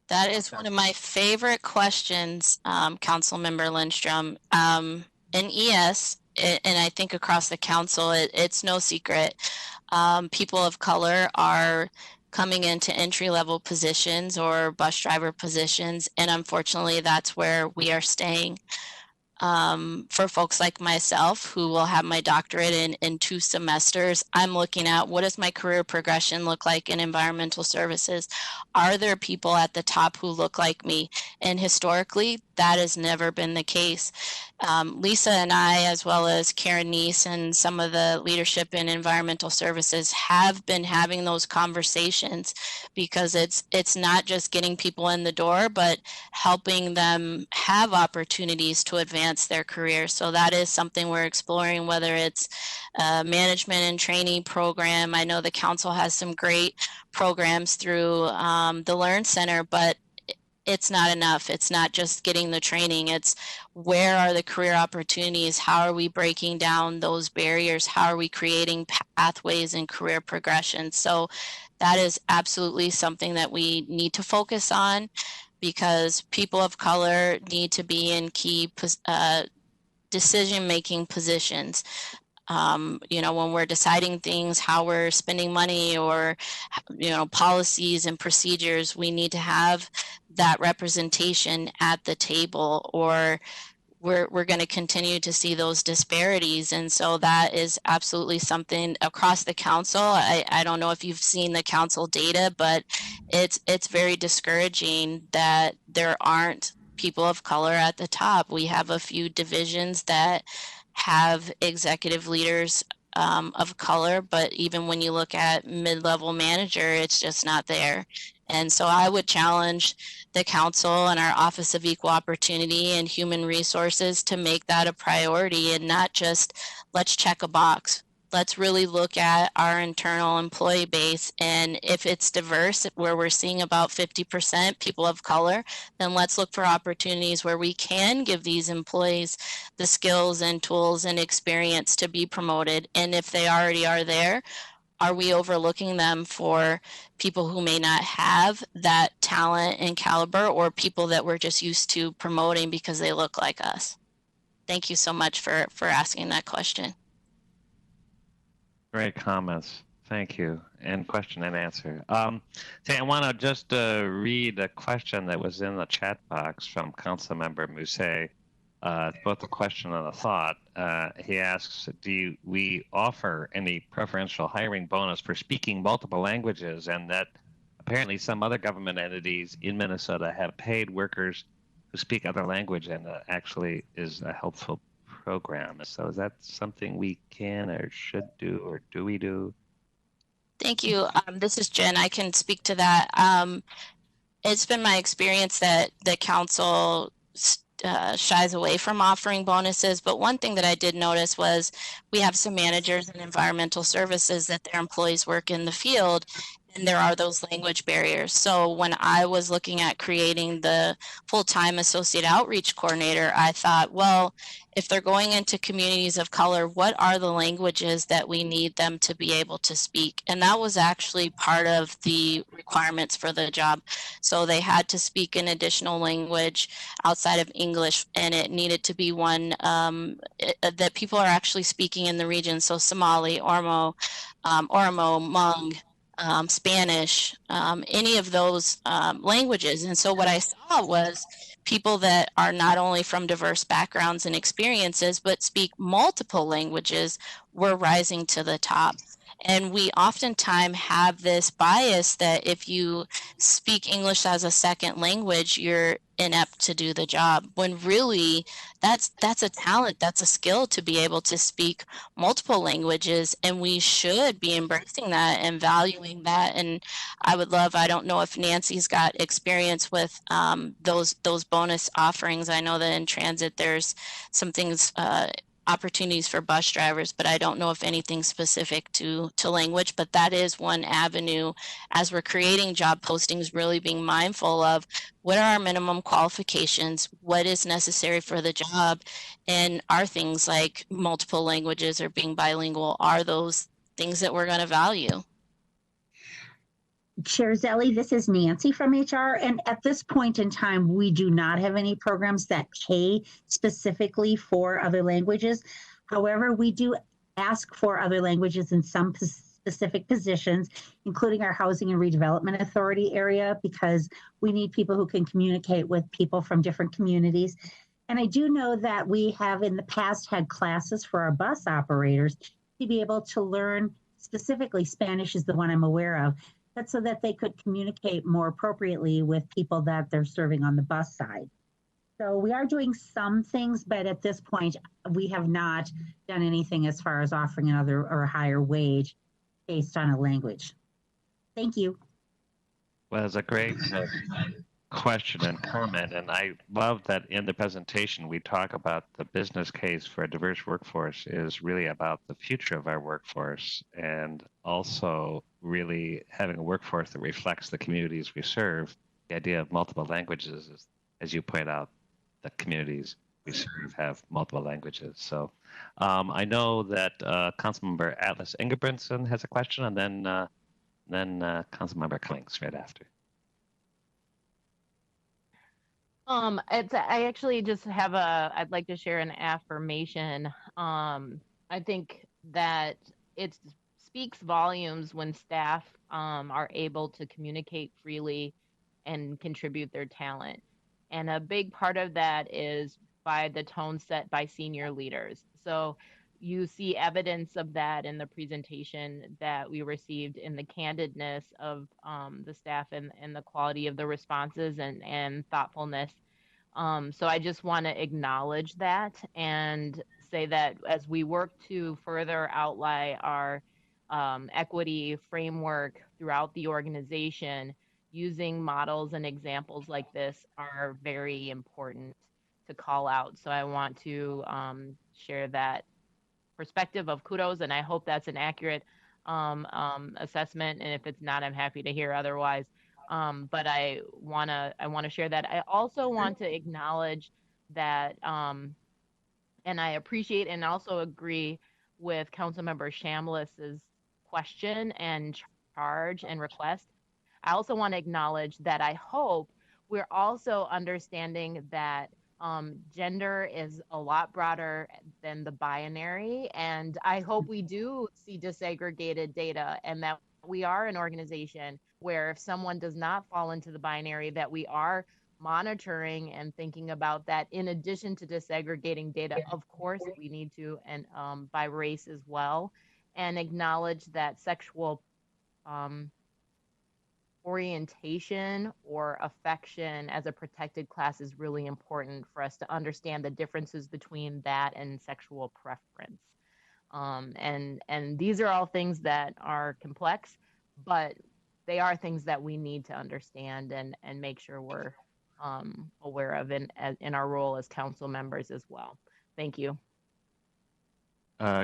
That is one of my favorite questions, Councilmember Lindstrom. In ES, and I think across the council, it's no secret. People of color are coming into entry-level positions or bus driver positions, and unfortunately, that's where we are staying. For folks like myself who will have my doctorate in 2 semesters, I'm looking at what does my career progression look like in environmental services? Are there people at the top who look like me? And historically, that has never been the case. Lisa and I, as well as Karen Neese and some of the leadership in environmental services, have been having those conversations, because it's not just getting people in the door, but helping them have opportunities to advance their career. So that is something we're exploring, whether it's a management and training program. I know the council has some great programs through the Learn Center, but it's not enough. It's not just getting the training. It's where are the career opportunities? How are we breaking down those barriers? How are we creating pathways and career progression? So that is absolutely something that we need to focus on, because people of color need to be in key decision-making positions. You know, when we're deciding things, how we're spending money, or, you know, policies and procedures, we need to have that representation at the table, or we're going to continue to see those disparities. And so that is absolutely something across the council. I don't know if you've seen the council data, but it's very discouraging that there aren't people of color at the top. We have a few divisions that have executive leaders of color, but even when you look at mid-level manager, it's just not there. And so I would challenge the council and our Office of Equal Opportunity and Human Resources to make that a priority, and not just let's check a box. Let's really look at our internal employee base, and if it's diverse, where we're seeing about 50% people of color, then let's look for opportunities where we can give these employees the skills and tools and experience to be promoted. And if they already are there, are we overlooking them for people who may not have that talent and caliber, or people that we're just used to promoting because they look like us? Thank you so much for asking that question. Great comments. Thank you. And question and answer. So I want to just read a question that was in the chat box from Councilmember Musset. Both a question and a thought. He asks, we offer any preferential hiring bonus for speaking multiple languages? And that apparently some other government entities in Minnesota have paid workers who speak other language, and actually is a helpful program. So is that something we can or should do, or do we do? Thank you. This is Jen. I can speak to that. It's been my experience that the council shies away from offering bonuses, but one thing that I did notice was we have some managers in environmental services that their employees work in the field, and there are those language barriers. So when I was looking at creating the full-time associate outreach coordinator, I thought, well, if they're going into communities of color, what are the languages that we need them to be able to speak? And that was actually part of the requirements for the job. So they had to speak an additional language outside of English, and it needed to be one that people are actually speaking in the region. So Somali, Oromo, Hmong, Spanish, any of those languages. And so what I saw was people that are not only from diverse backgrounds and experiences, but speak multiple languages were rising to the top. And we oftentimes have this bias that if you speak English as a second language, you're inept to do the job, when really that's a talent, that's a skill to be able to speak multiple languages, and we should be embracing that and valuing that. And I don't know if Nancy's got experience with those bonus offerings. I know that in transit there's some things, opportunities for bus drivers, but I don't know if anything specific to language. But that is one avenue as we're creating job postings, really being mindful of what are our minimum qualifications, what is necessary for the job, and are things like multiple languages or being bilingual, are those things that we're going to value? Chair Zelli, this is Nancy from HR, and at this point in time, we do not have any programs that pay specifically for other languages. However, we do ask for other languages in some specific positions, including our Housing and Redevelopment Authority area, because we need people who can communicate with people from different communities. And I do know that we have in the past had classes for our bus operators to be able to learn, specifically Spanish is the one I'm aware of, but so that they could communicate more appropriately with people that they're serving on the bus side. So we are doing some things, but at this point, we have not done anything as far as offering another or a higher wage based on a language. Thank you. Well, it's a great question and comment, and I love that in the presentation we talk about the business case for a diverse workforce is really about the future of our workforce, and also really having a workforce that reflects the communities we serve. The idea of multiple languages is, as you point out, the communities we serve have multiple languages. So I know that Councilmember Atlas Ingebrigtsen has a question, and then Councilmember Cummings right after. I actually just have I'd like to share an affirmation. I think that it speaks volumes when staff are able to communicate freely and contribute their talent. And a big part of that is by the tone set by senior leaders. So you see evidence of that in the presentation that we received, in the candidness of the staff and the quality of the responses and thoughtfulness. So I just want to acknowledge that and say that as we work to further outline our equity framework throughout the organization, using models and examples like this are very important to call out. So I want to share that perspective of kudos, and I hope that's an accurate assessment. And if it's not, I'm happy to hear otherwise. But I wanna share that. I also want to acknowledge that, and I appreciate and also agree with Councilmember Shamlis's question and charge and request. I also want to acknowledge that I hope we're also understanding that gender is a lot broader than the binary. And I hope we do see disaggregated data, and that we are an organization where if someone does not fall into the binary, that we are monitoring and thinking about that. In addition to disaggregating data, of course, we need to, and by race as well, and acknowledge that sexual orientation or affection as a protected class is really important for us to understand the differences between that and sexual preference. And these are all things that are complex, but they are things that we need to understand and make sure we're aware of in our role as council members as well. Thank you.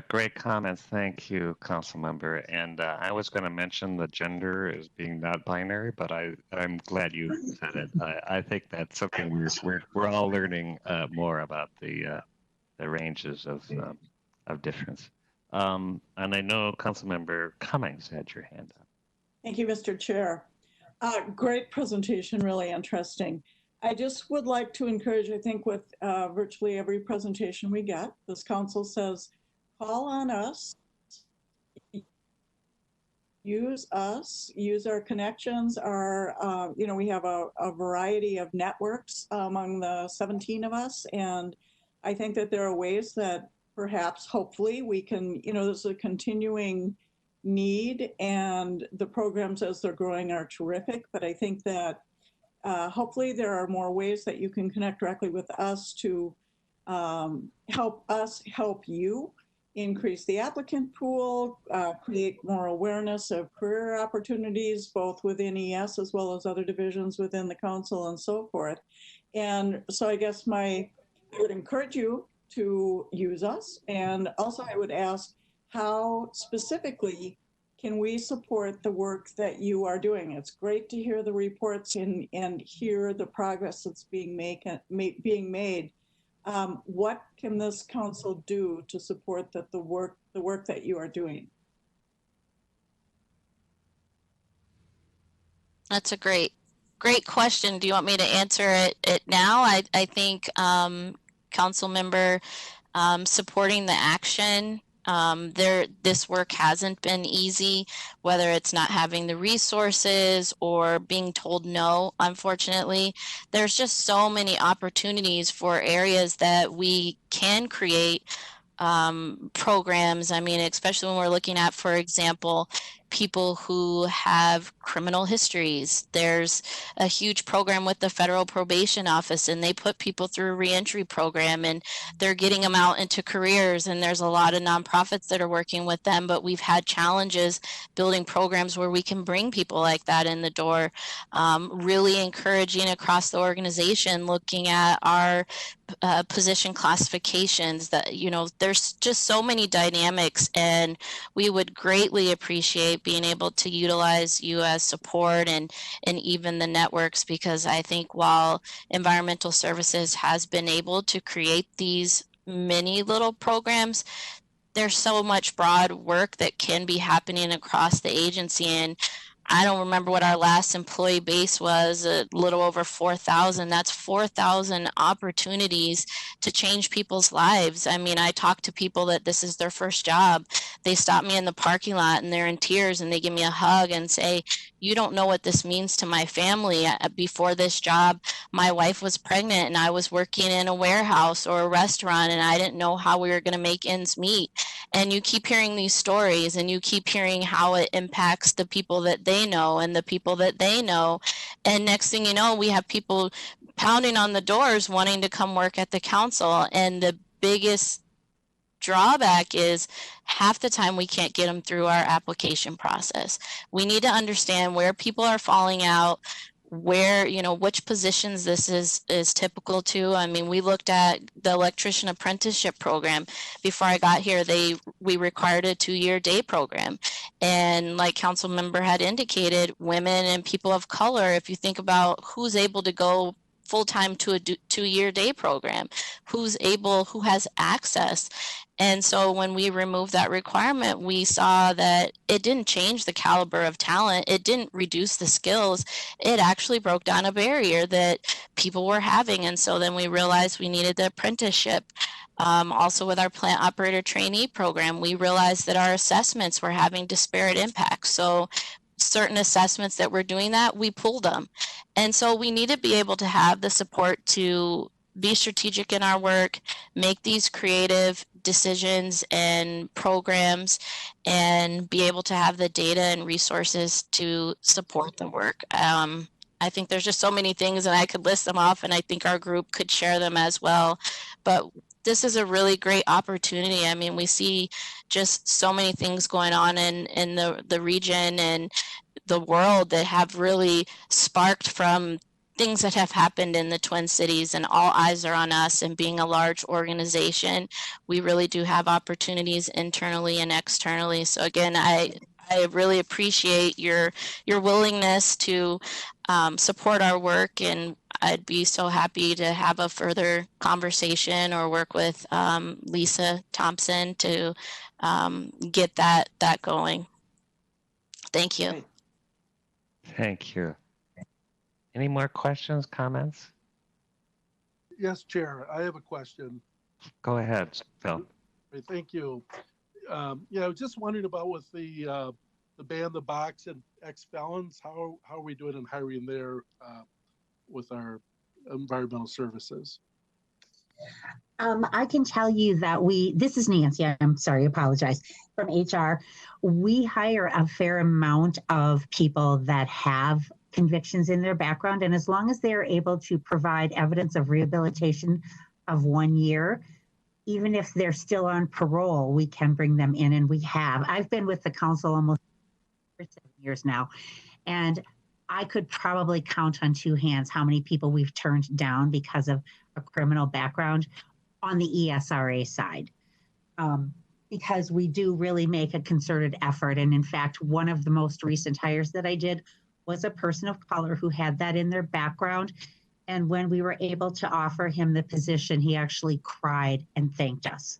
Great comments. Thank you, Council Member. And I was going to mention the gender as being not binary, but I'm glad you said it. I think that's something we're all learning more about the ranges of difference. And I know Council Member Cummings had your hand up. Thank you, Mr. Chair. Great presentation, really interesting. I just would like to encourage, I think with virtually every presentation we get, this council says, call on us. use us, use our connections, we have a variety of networks among the 17 of us. And I think that there are ways that perhaps, hopefully, we can, there's a continuing need, and the programs as they're growing are terrific. But I think that hopefully there are more ways that you can connect directly with us to help us help you increase the applicant pool, create more awareness of career opportunities, both within ES as well as other divisions within the council and so forth. And so I guess I would encourage you to use us. And also I would ask, how specifically can we support the work that you are doing? It's great to hear the reports and hear the progress that's being made. What can this council do to support the work that you are doing? That's a great question. Do you want me to answer it now? I think council member supporting the action. This work hasn't been easy, whether it's not having the resources or being told no. Unfortunately, there's just so many opportunities for areas that we can create programs. I mean, especially when we're looking at, for example, people who have criminal histories. There's a huge program with the Federal Probation Office, and they put people through a reentry program, and they're getting them out into careers. And there's a lot of nonprofits that are working with them, but we've had challenges building programs where we can bring people like that in the door. Really encouraging across the organization, looking at our position classifications, that there's just so many dynamics, and we would greatly appreciate being able to utilize you as support and even the networks, because I think while environmental services has been able to create these many little programs, there's so much broad work that can be happening across the agency. And I don't remember what our last employee base was, a little over 4,000. That's 4,000 opportunities to change people's lives. I mean, I talk to people that this is their first job. They stop me in the parking lot and they're in tears and they give me a hug and say, you don't know what this means to my family. Before this job, my wife was pregnant and I was working in a warehouse or a restaurant, and I didn't know how we were going to make ends meet. And you keep hearing these stories, and you keep hearing how it impacts the people that they know and the people that they know. And next thing you know, we have people pounding on the doors wanting to come work at the council. And the biggest drawback is half the time we can't get them through our application process. We need to understand where people are falling out, where, which positions this is typical to. I mean, we looked at the Electrician Apprenticeship program. Before I got here, we required a 2-year day program. And like council member had indicated, women and people of color, if you think about who's able to go full-time to a 2-year day program, who has access. And so when we removed that requirement, we saw that it didn't change the caliber of talent. It didn't reduce the skills. It actually broke down a barrier that people were having. And so then we realized we needed the apprenticeship. Also with our plant operator trainee program, we realized that our assessments were having disparate impacts. So certain assessments that were doing that, we pulled them. And so we need to be able to have the support to be strategic in our work, make these creative decisions and programs, and be able to have the data and resources to support the work. I think there's just so many things, and I could list them off, and I think our group could share them as well. But this is a really great opportunity. I mean, we see just so many things going on in the region and the world that have really sparked from things that have happened in the Twin Cities, and all eyes are on us. And being a large organization, we really do have opportunities internally and externally. So again, I really appreciate your willingness to support our work, and I'd be so happy to have a further conversation or work with Lisa Thompson to get that going. Thank you. Thank you. Any more questions, comments? Yes, Chair, I have a question. Go ahead, Phil. Thank you. Yeah, I was just wondering about with the the ban the box and ex-felons, how are we doing in hiring there with our environmental services? I can tell you that this is Nancy, I'm sorry, apologize, from HR. We hire a fair amount of people that have convictions in their background, and as long as they are able to provide evidence of rehabilitation of 1 year, even if they're still on parole, we can bring them in, and we have. I've been with the council almost 7 years now, and I could probably count on 2 hands how many people we've turned down because of a criminal background on the ESRA side, because we do really make a concerted effort. And in fact, one of the most recent hires that I did was a person of color who had that in their background. And when we were able to offer him the position, he actually cried and thanked us.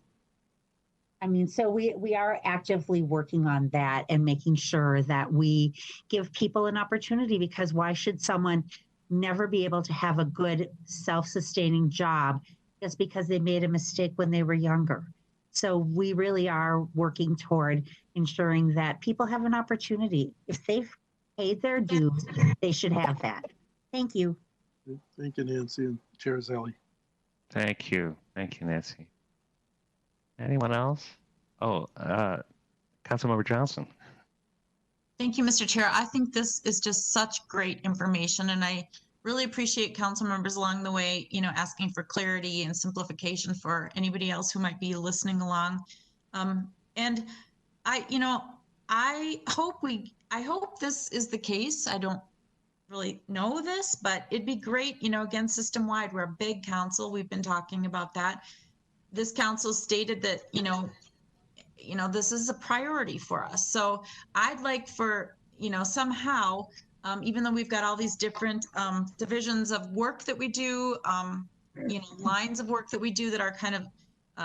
I mean, so we are actively working on that and making sure that we give people an opportunity, because why should someone never be able to have a good self-sustaining job just because they made a mistake when they were younger? So we really are working toward ensuring that people have an opportunity. If they've paid their dues, they should have that. Thank you. Thank you, Nancy and Chair Zelli. Thank you, Nancy. Anyone else? Oh, Councilmember Johnson. Thank you, Mr. Chair. I think this is just such great information, and I really appreciate council members along the way, asking for clarity and simplification for anybody else who might be listening along. And I hope this is the case. I don't really know this, but it'd be great, again, system-wide. We're a big council. We've been talking about that. This council stated that, this is a priority for us. So I'd like for, somehow, even though we've got all these different divisions of work that we do, lines of work that we do that are kind of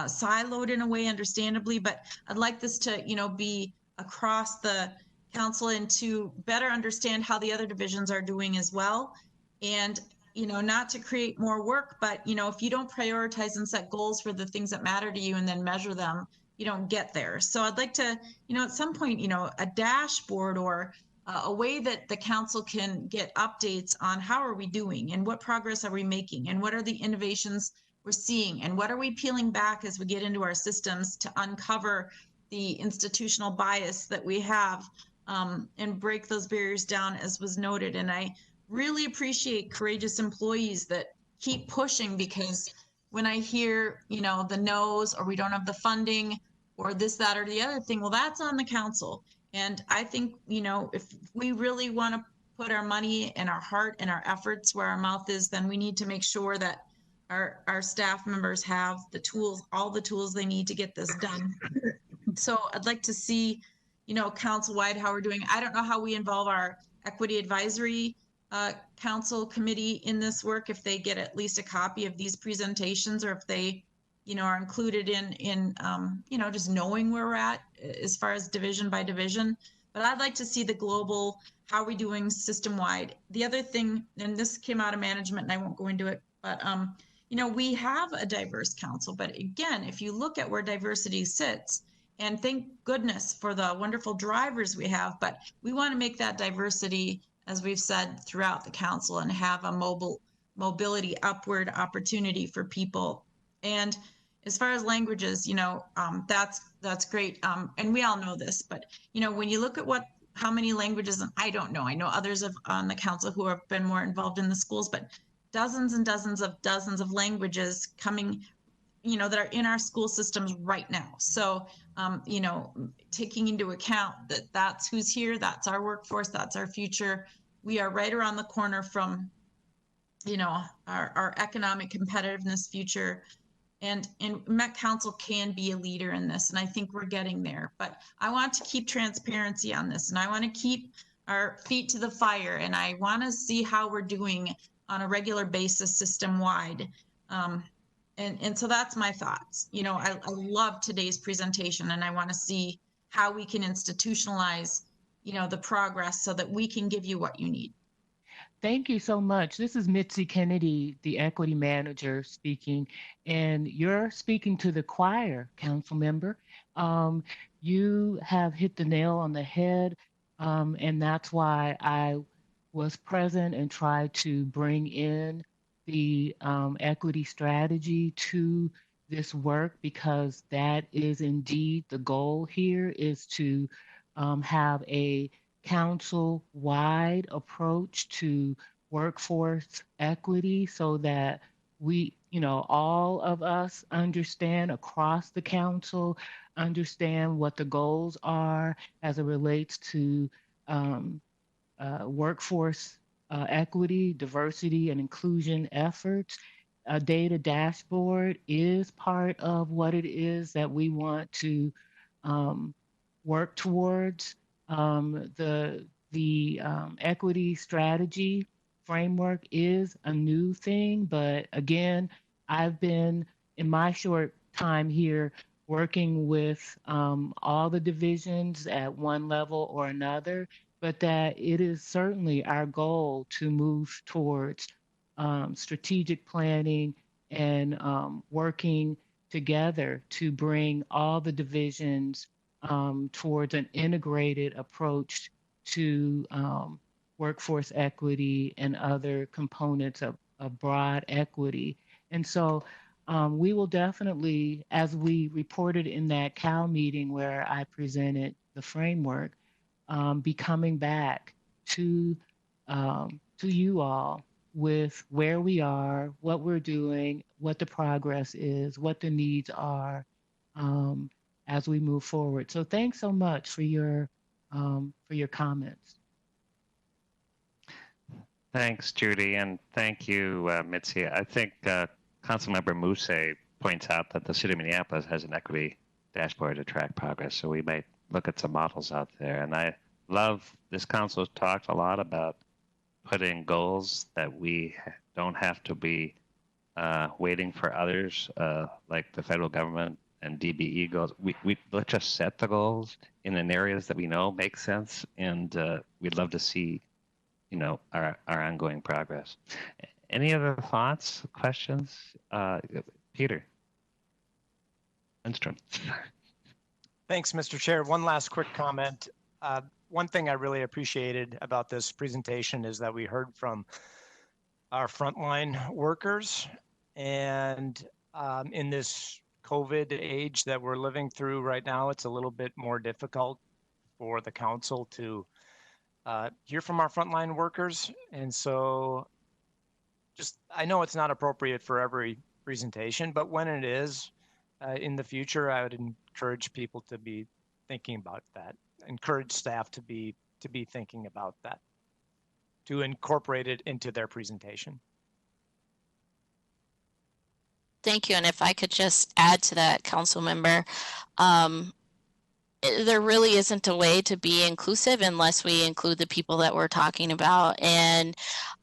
siloed in a way, understandably, but I'd like this to, be across the council and to better understand how the other divisions are doing as well. And, not to create more work, but, if you don't prioritize and set goals for the things that matter to you and then measure them, you don't get there. So I'd like to, at some point, a dashboard or a way that the council can get updates on how are we doing and what progress are we making and what are the innovations we're seeing and what are we peeling back as we get into our systems to uncover the institutional bias that we have, and break those barriers down, as was noted. And I really appreciate courageous employees that keep pushing, because when I hear, the no's or we don't have the funding or this, that, or the other thing, well, that's on the council. And I think, if we really want to put our money and our heart and our efforts where our mouth is, then we need to make sure that our staff members have the tools, all the tools they need to get this done. So I'd like to see, council-wide how we're doing. I don't know how we involve our equity advisory council committee in this work, if they get at least a copy of these presentations, or if they, are included in just knowing where we're at as far as division by division. But I'd like to see the global, how are we doing system-wide. The other thing, and this came out of management and I won't go into it, but we have a diverse council, but again, if you look at where diversity sits, and thank goodness for the wonderful drivers we have, but we want to make that diversity, as we've said, throughout the council, and have a mobility upward opportunity for people. And as far as languages, that's great. And we all know this, but when you look at how many languages, and I don't know, I know others on the council who have been more involved in the schools, but dozens and dozens of languages coming, that are in our school systems right now. So, taking into account that that's who's here, that's our workforce, that's our future. We are right around the corner from, our economic competitiveness future. And Met Council can be a leader in this, and I think we're getting there. But I want to keep transparency on this, and I want to keep our feet to the fire, and I want to see how we're doing on a regular basis system-wide. And so that's my thoughts. I love today's presentation, and I want to see how we can institutionalize, the progress so that we can give you what you need. Thank you so much. This is Mitzi Kennedy, the equity manager, speaking, and you're speaking to the choir, council member. You have hit the nail on the head. And that's why I was present and tried to bring in the equity strategy to this work, because that is indeed the goal here, is to have a council-wide approach to workforce equity, so that we, all of us understand across the council, understand what the goals are as it relates to workforce equity, diversity, and inclusion efforts. A data dashboard is part of what it is that we want to work towards. The equity strategy framework is a new thing, but again, I've been, in my short time here, working with all the divisions at one level or another, but that it is certainly our goal to move towards strategic planning and working together to bring all the divisions towards an integrated approach to workforce equity and other components of broad equity. And so we will definitely, as we reported in that CAL meeting where I presented the framework, be coming back to you all with where we are, what we're doing, what the progress is, what the needs are as we move forward. So thanks so much for your comments. Thanks, Judy, and thank you, Mitzi. I think Councilmember Mousse points out that the city of Minneapolis has an equity dashboard to track progress, so we might look at some models out there. And I love this council has talked a lot about putting goals that we don't have to be waiting for others, like the federal government and DBE goals. Let's just set the goals in areas that we know make sense, and we'd love to see, our ongoing progress. Any other thoughts, questions? Peter Lindstrom. Thanks, Mr. Chair. One last quick comment. One thing I really appreciated about this presentation is that we heard from our frontline workers, and in this COVID age that we're living through right now, it's a little bit more difficult for the council to hear from our frontline workers. And so I know it's not appropriate for every presentation, but when it is in the future, I would encourage people to be thinking about that, encourage staff to be thinking about that, to incorporate it into their presentation. Thank you. And if I could just add to that, council member, there really isn't a way to be inclusive unless we include the people that we're talking about. And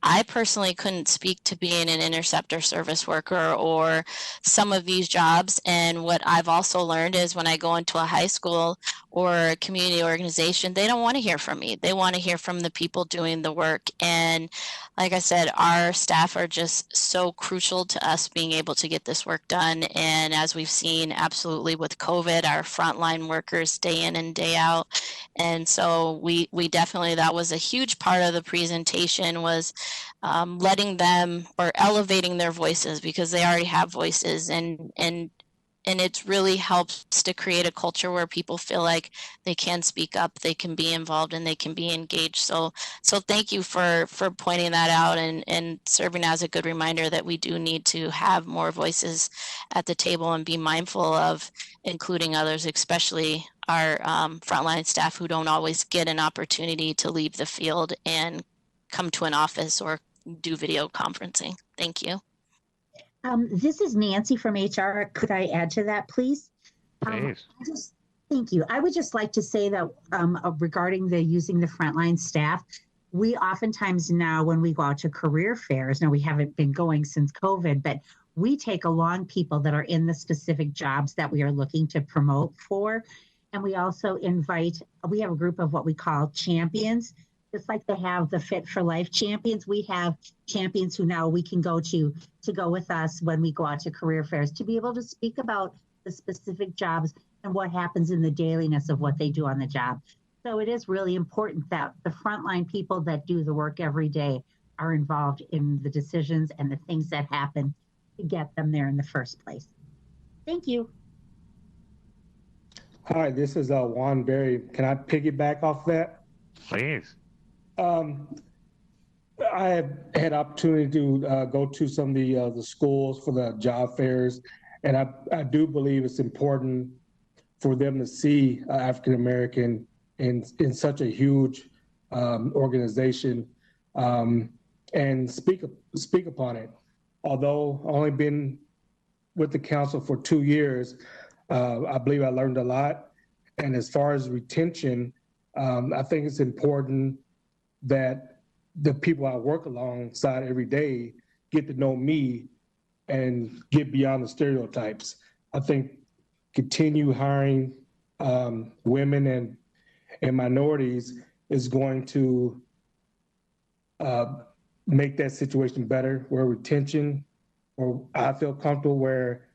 I personally couldn't speak to being an interceptor service worker or some of these jobs. And what I've also learned is when I go into a high school or a community organization, they don't want to hear from me. They want to hear from the people doing the work. And like I said, our staff are just so crucial to us being able to get this work done. And as we've seen, absolutely with COVID, our frontline workers day in and day out. And so we definitely, that was a huge part of the presentation, was letting them, or elevating their voices, because they already have voices, and it really helps to create a culture where people feel like they can speak up, they can be involved, and they can be engaged. So thank you for pointing that out and serving as a good reminder that we do need to have more voices at the table and be mindful of including others, especially our frontline staff who don't always get an opportunity to leave the field and come to an office or do video conferencing. Thank you. This is Nancy from HR. Could I add to that, please? Please. Thank you. I would just like to say that regarding using the frontline staff, we oftentimes now, when we go out to career fairs, now we haven't been going since COVID, but we take along people that are in the specific jobs that we are looking to promote for. And we also we have a group of what we call champions. Just like they have the Fit for Life champions, we have champions who now we can go to go with us when we go out to career fairs, to be able to speak about the specific jobs and what happens in the dailiness of what they do on the job. So it is really important that the frontline people that do the work every day are involved in the decisions and the things that happen to get them there in the first place. Thank you. Hi, this is Juan Berry. Can I piggyback off that? Please. I have had opportunity to go to some of the schools for the job fairs, and I do believe it's important for them to see African American in such a huge organization and speak upon it. Although I've only been with the council for 2 years, I believe I learned a lot. And as far as retention, I think it's important that the people I work alongside every day get to know me and get beyond the stereotypes. I think continue hiring women and minorities is going to make that situation better, where retention, or I feel comfortable, where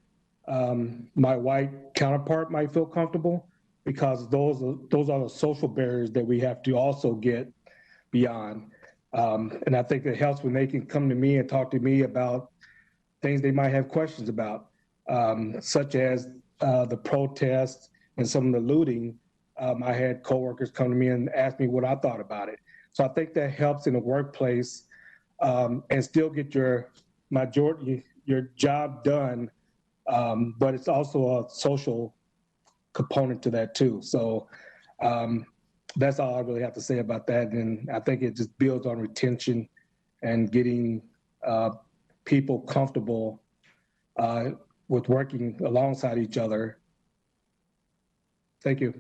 my white counterpart might feel comfortable, because those are the social barriers that we have to also get beyond. And I think it helps when they can come to me and talk to me about things they might have questions about, such as the protests and some of the looting. I had coworkers come to me and ask me what I thought about it. So I think that helps in the workplace and still get your job done, but it's also a social component to that too. So that's all I really have to say about that. And I think it just builds on retention and getting people comfortable with working alongside each other. Thank you.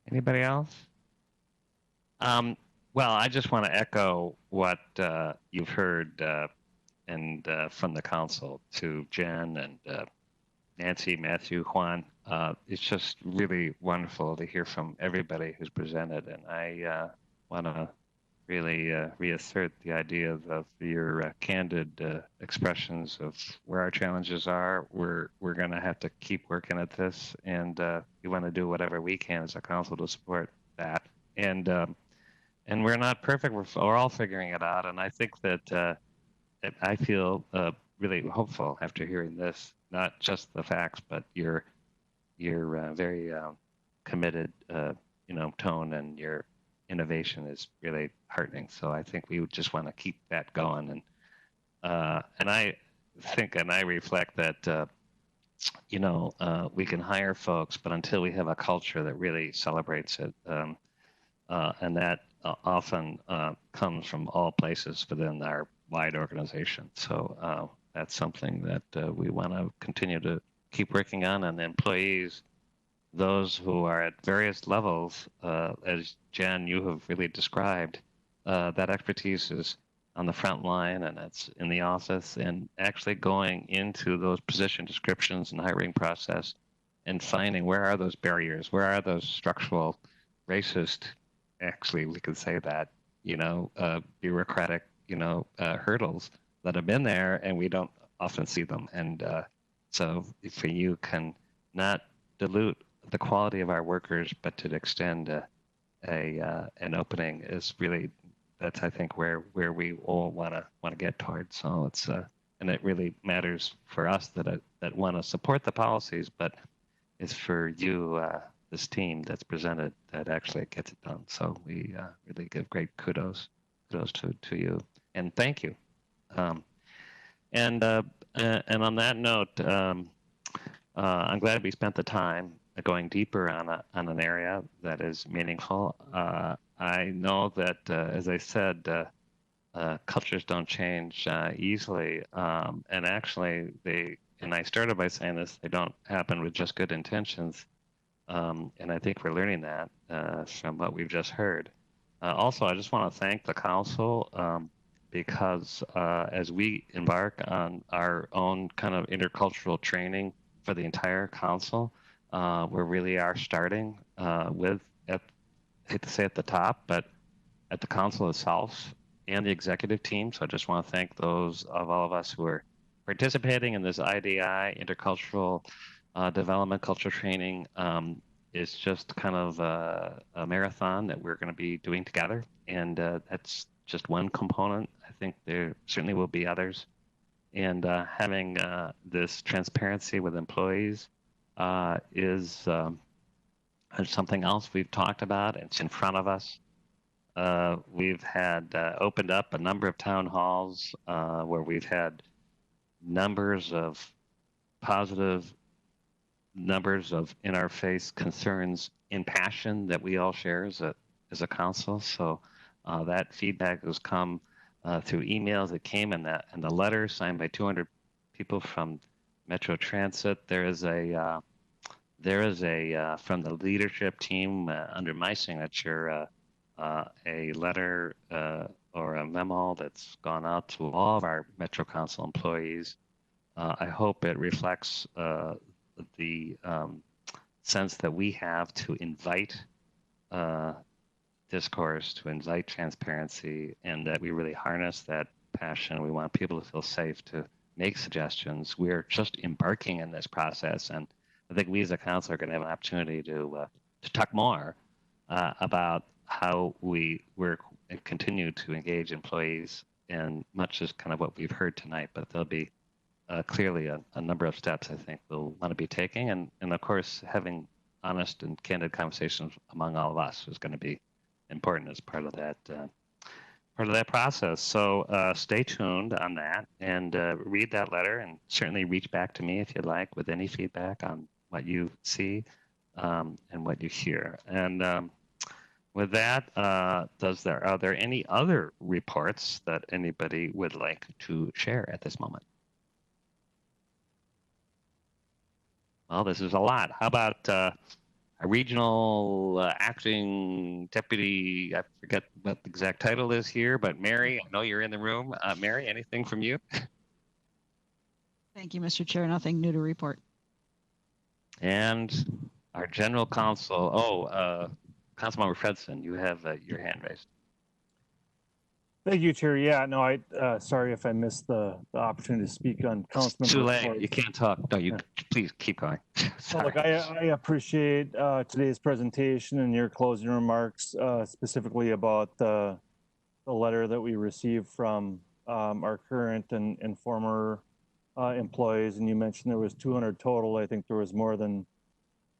Anybody else? Well, I just want to echo what you've heard and from the council to Jen and Nancy, Matthew, Juan. It's just really wonderful to hear from everybody who's presented, and I want to really reassert the idea of your candid expressions of where our challenges are. We're going to have to keep working at this, and we want to do whatever we can as a council to support that. And we're not perfect. We're all figuring it out, and I think that I feel really hopeful after hearing this. Not just the facts, but your very committed, tone, and your innovation is really heartening. So I think we would just want to keep that going. And I think and I reflect that, we can hire folks, but until we have a culture that really celebrates it, and that often comes from all places within our wide organization. So that's something that we want to continue to keep working on. And the employees, those who are at various levels, as Jen, you have really described, that expertise is on the front line, and it's in the office, and actually going into those position descriptions and hiring process and finding where are those barriers, where are those structural racist, actually we could say that, bureaucratic, hurdles that have been there, and we don't often see them. And so if you can not dilute the quality of our workers, but to extend an opening is really, that's I think where we all want to get towards. So it's and it really matters for us that want to support the policies, but it's for you, this team that's presented, that actually gets it done. So we really give great kudos to you, and thank you. And on that note, I'm glad we spent the time going deeper on an area that is meaningful. I know that, as I said, cultures don't change easily, and actually and I started by saying this, they don't happen with just good intentions, and I think we're learning that from what we've just heard. Also, I just want to thank the council, because as we embark on our own kind of intercultural training for the entire council, we really are starting with, I hate to say at the top, but at the council itself and the executive team. So I just want to thank those of all of us who are participating in this IDI intercultural development culture training is just kind of a marathon that we're going to be doing together. And that's just one component. I think there certainly will be others. And having this transparency with employees is something else we've talked about. It's in front of us. We've had opened up a number of town halls where we've had numbers of positive numbers of in our face concerns in passion that we all share as a council. So that feedback has come through emails that came in the letter signed by 200 people from Metro Transit. There is a from the leadership team under my signature a letter or a memo that's gone out to all of our Metro Council employees. I hope it reflects the sense that we have to invite discourse, to invite transparency, and that we really harness that passion. We want people to feel safe to make suggestions. We're just embarking in this process, and I think we as a council are going to have an opportunity to talk more about how we work and continue to engage employees, and much as kind of what we've heard tonight, but there'll be clearly a number of steps I think we'll want to be taking, and of course having honest and candid conversations among all of us is going to be important as part of that process. So stay tuned on that and read that letter, and certainly reach back to me if you'd like with any feedback on what you see and what you hear. And with that, are there any other reports that anybody would like to share at this moment? Well, this is a lot. How about a regional acting deputy? I forget what the exact title is here, but Mary, I know you're in the room. Mary, anything from you? Thank you, Mr. Chair. Nothing new to report. And our general counsel, Councilmember Fredson, you have your hand raised. Thank you, Chair. Yeah, no, I sorry if I missed the opportunity to speak on Councilmember. Too late. You can't talk. No, you please keep going. So, look, I appreciate today's presentation and your closing remarks, specifically about the letter that we received from our current and former employees. And you mentioned there was 200 total. I think there was more than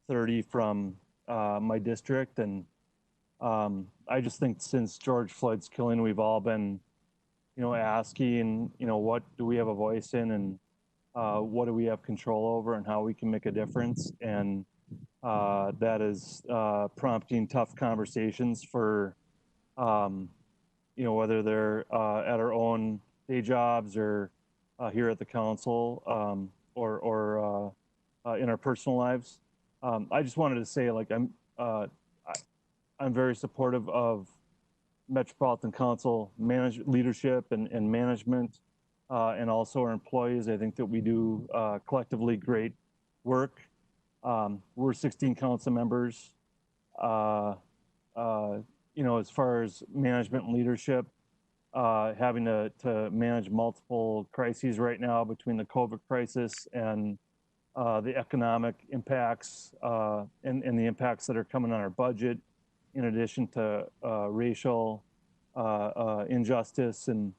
30 from my district. And I just think since George Floyd's killing, we've all been, asking, what do we have a voice in, and what do we have control over, and how we can make a difference. And that is prompting tough conversations for, whether they're at our own day jobs or here at the council or in our personal lives. I just wanted to say, I'm very supportive of Metropolitan Council leadership and management, and also our employees. I think that we do collectively great work. We're 16 council members. As far as management and leadership, having to manage multiple crises right now between the COVID crisis and the economic impacts and the impacts that are coming on our budget, in addition to racial injustice. And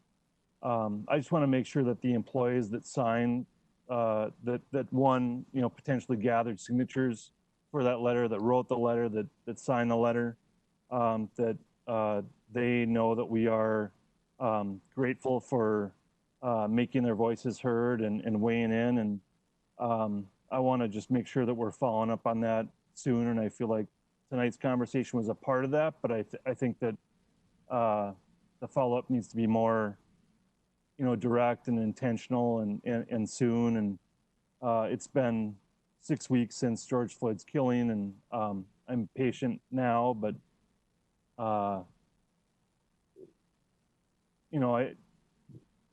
I just want to make sure that the employees that sign, that one, potentially gathered signatures for that letter, that wrote the letter, that signed the letter, that they know that we are grateful for making their voices heard and weighing in. And I want to just make sure that we're following up on that soon. And I feel like tonight's conversation was a part of that, but I think that the follow-up needs to be more, direct and intentional and soon. And it's been 6 weeks since George Floyd's killing, and I'm patient now, but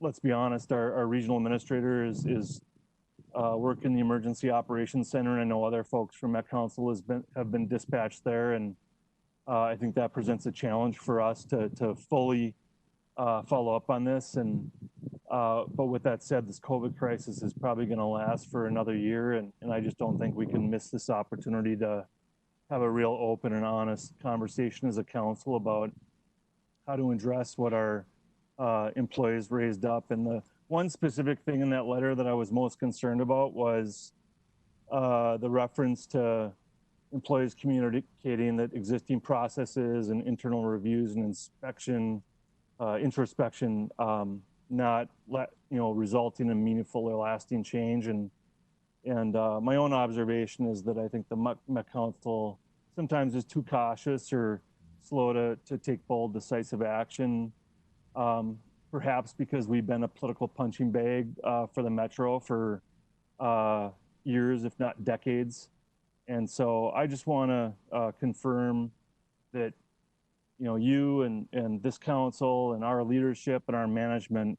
let's be honest, our regional administrator is working the Emergency Operations Center, and I know other folks from Met Council have been dispatched there, and I think that presents a challenge for us to fully follow up on this. And But with that said, this COVID crisis is probably going to last for another year, and I just don't think we can miss this opportunity to have a real open and honest conversation as a council about how to address what our employees raised up. And the one specific thing in that letter that I was most concerned about was the reference to employees communicating that existing processes and internal reviews and introspection not resulting in meaningful or lasting change. And my own observation is that I think the Met Council sometimes is too cautious or slow to take bold, decisive action, perhaps because we've been a political punching bag for the Metro for years, if not decades. And so I just want to confirm that you and this council and our leadership and our management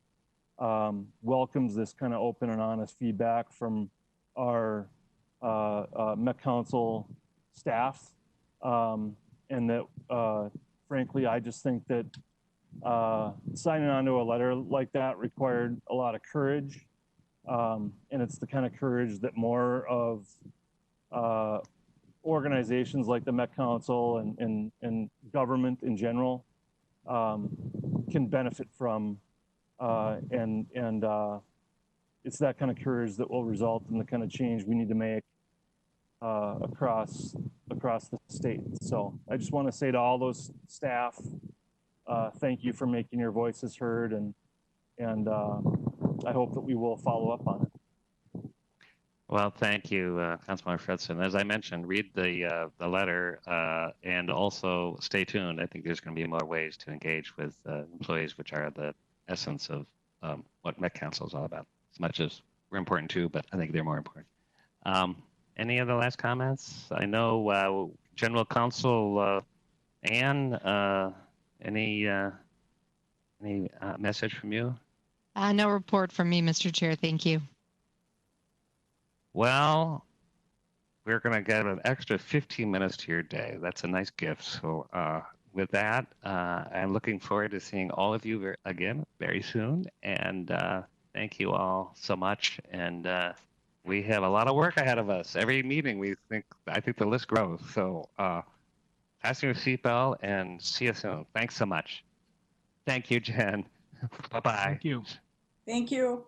welcomes this kind of open and honest feedback from our Met Council staff, and that frankly, I just think that signing on to a letter like that required a lot of courage, and it's the kind of courage that more of organizations like the Met Council and government in general can benefit from, and it's that kind of courage that will result in the kind of change we need to make across the state. So I just want to say to all those staff, thank you for making your voices heard, and I hope that we will follow up on it. Well, thank you, Councilmember Fredson. As I mentioned, read the letter and also stay tuned. I think there's going to be more ways to engage with employees, which are the essence of what Met Council is all about. As much as we're important too, but I think they're more important. Any other last comments? I know General Counsel Ann, any message from you? No report from me, Mr. Chair. Thank you. Well, we're going to get an extra 15 minutes to your day. That's a nice gift. So with that, I'm looking forward to seeing all of you again very soon. And thank you all so much. And we have a lot of work ahead of us. Every meeting, I think the list grows. So fasten your seatbelt and see you soon. Thanks so much. Thank you, Jen. Bye-bye. Thank you. Thank you.